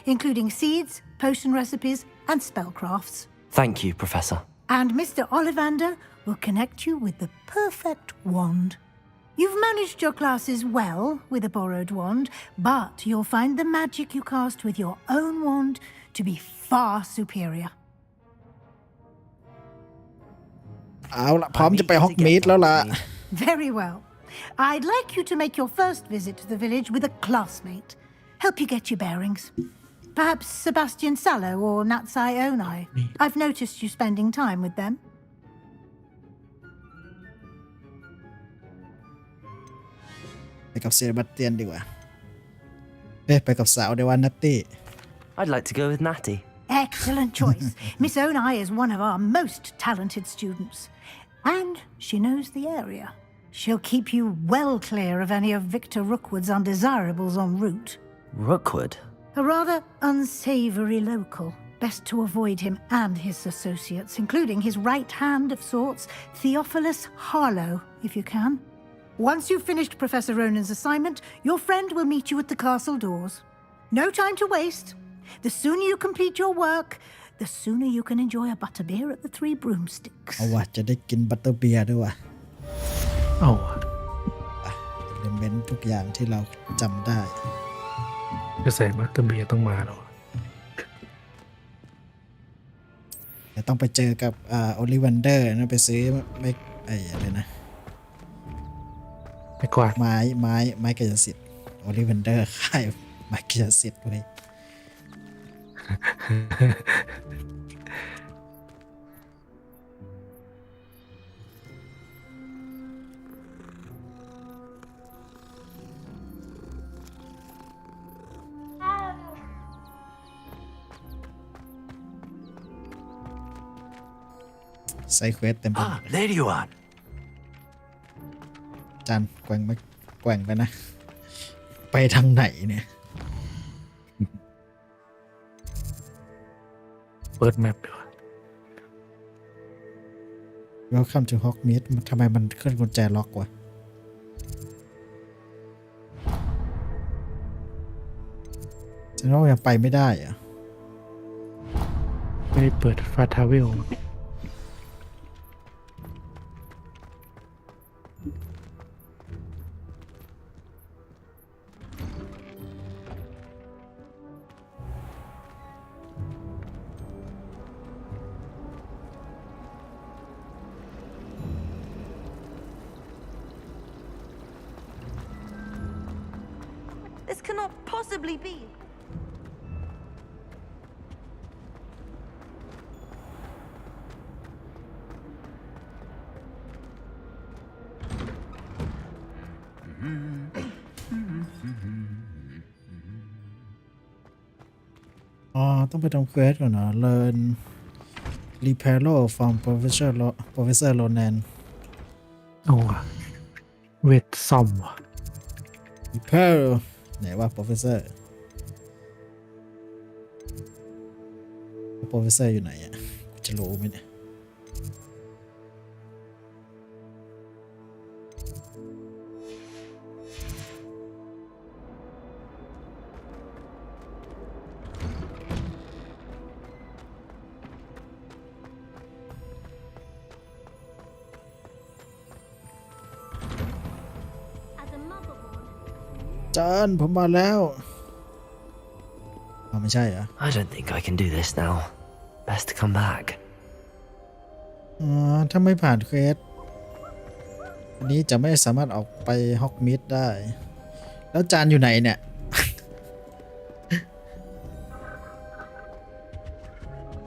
Speaker 9: including seeds, potion recipes, and spellcrafts.
Speaker 2: Thank you, Professor.
Speaker 9: And Mr. Ollivander will connect you with the perfect wand. You've managed your classes well with a borrowed wand, but you'll find the magic you cast with your own wand to be far superior.
Speaker 1: เอาละพร้อมจะไปฮอกมีดแล้วล่ะ
Speaker 9: Very well. I'd like you to make your first visit to the village with a classmate. Help you get your bearings. Perhaps Sebastian Sallow or Natsai Onai. I've noticed you spending time with them.
Speaker 1: ไปกับเซบาสเตียนดีกว่าไปกับสาวเดวันนัตตี้
Speaker 2: I'd like to go with Natty.
Speaker 9: Excellent choice. Miss Onai is one of our most talented students. And she knows the area. She'll keep you well clear of any of Victor Rookwood's undesirables en route.
Speaker 2: Rookwood?
Speaker 9: A rather unsavory local. Best to avoid him and his associates, including his right hand of sorts, Theophilus Harlow, if you can. Once you've finished Professor Ronan's assignment, your friend will meet you at the castle doors. No time to waste. The sooner you complete your work, the sooner you can enjoy a butterbeer at the Three Broomsticks.
Speaker 1: เอาว่ะจะได้กินบัตเตอร์เบียร์ด้วยว่ะ
Speaker 20: เอาว่ะ
Speaker 1: เอลิเมนต์ทุกอย่างที่เราจำได้
Speaker 20: กระแสบัตเตอร์เบียร์ต้องมาแล้ว
Speaker 1: แต่ต้องไปเจอกับโอลิวันเดอร์นะไปซื้อไม่อะไรนะ
Speaker 20: ไม่กวาด
Speaker 1: ไม้กายสิทธิ์โอลิวันเดอร์ขายไม้กายสิทธิ์ไว้ไซเควสเต็มไปหมด
Speaker 5: there you are.
Speaker 1: จานแกว่งไปนะ ไปทางไหนเนี่ย
Speaker 20: เปิดแมปดีกว่า
Speaker 1: Welcome to Hogmead ทำไมมันขึ้นกุญแจล็อกวะฉันว่ายังไปไม่ได้อะ
Speaker 20: ไม่ได้เปิดฟาทาเวล
Speaker 15: This cannot possibly be.
Speaker 1: Oh, ต้องไปทำเควสก่อนนะ Learn Reparo from Professor Ronan
Speaker 20: เอาว่ะเวทซอมว่ะ
Speaker 1: Reparo ไหนว่า Professor อยู่ไหนอ่ะจะรู้ไหมเนี่ยจานผมมาแล้วไม่ใช่เหรอ
Speaker 2: I don't think I can do this now. Best to come back.
Speaker 1: ถ้าไม่ผ่านเควสอันนี้จะไม่สามารถออกไปฮอกมิดได้แล้วจานอยู่ไหนเนี่ย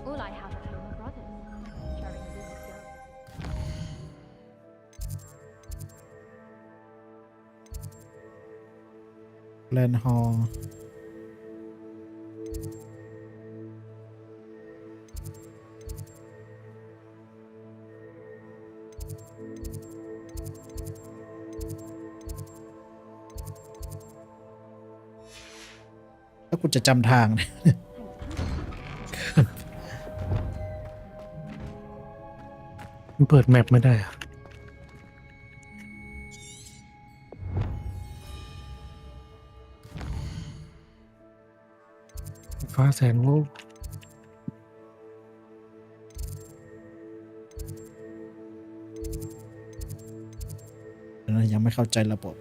Speaker 13: All I have at home are brothers, sharing a room with young.
Speaker 1: แลนฮอลแล้วกูจะจำทางเนี่ย
Speaker 20: มันเปิดแมปไม่ได้อะฟ้าแสนโลก
Speaker 1: ยังไม่เข้าใจระบบ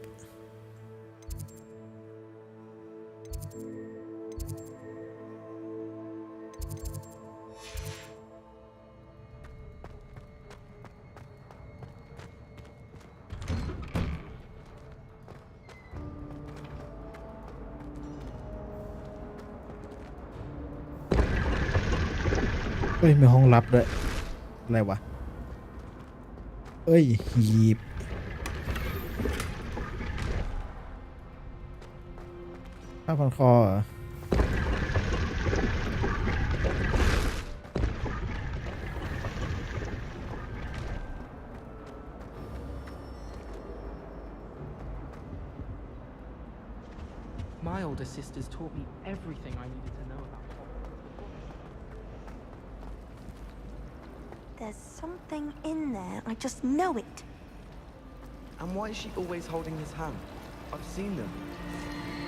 Speaker 1: เฮ้ยมีห้องลับด้วยอะไรวะเอ้ยหีบผ้าพันคอเหรอ
Speaker 21: My older sisters taught me everything I needed to know about Hogwarts.
Speaker 22: There's something in there. I just know it.
Speaker 23: And why is she always holding his hand? I've seen them.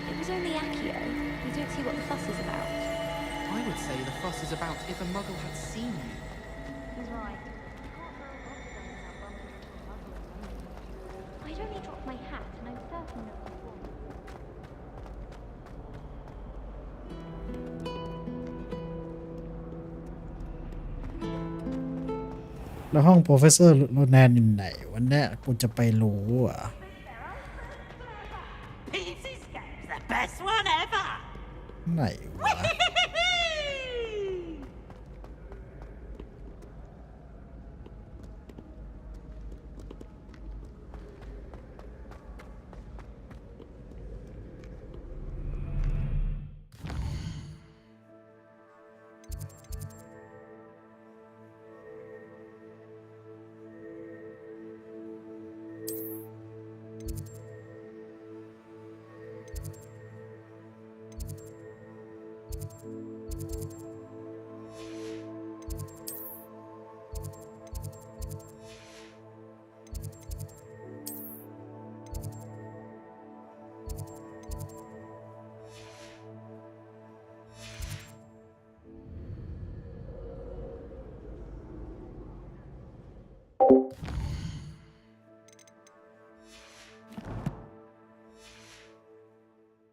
Speaker 13: It was only Accio. You don't see what the fuss is about.
Speaker 21: I would say the fuss is about if a muggle had seen you.
Speaker 13: He's right. I'd only dropped my hat, and I'm certain that before.
Speaker 1: แล้วห้องโปรเฟสเซอร์โรแนนอยู่ไหนวันนี้กูจะไปรู้อ่ะ
Speaker 17: The best one ever.
Speaker 1: ไหนวะ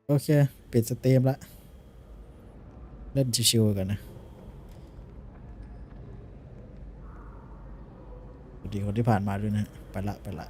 Speaker 1: โอเคปิดสตรีมละเล่นชิวๆกันนะสวัสดีคนที่ผ่านมาด้วยนะไปละ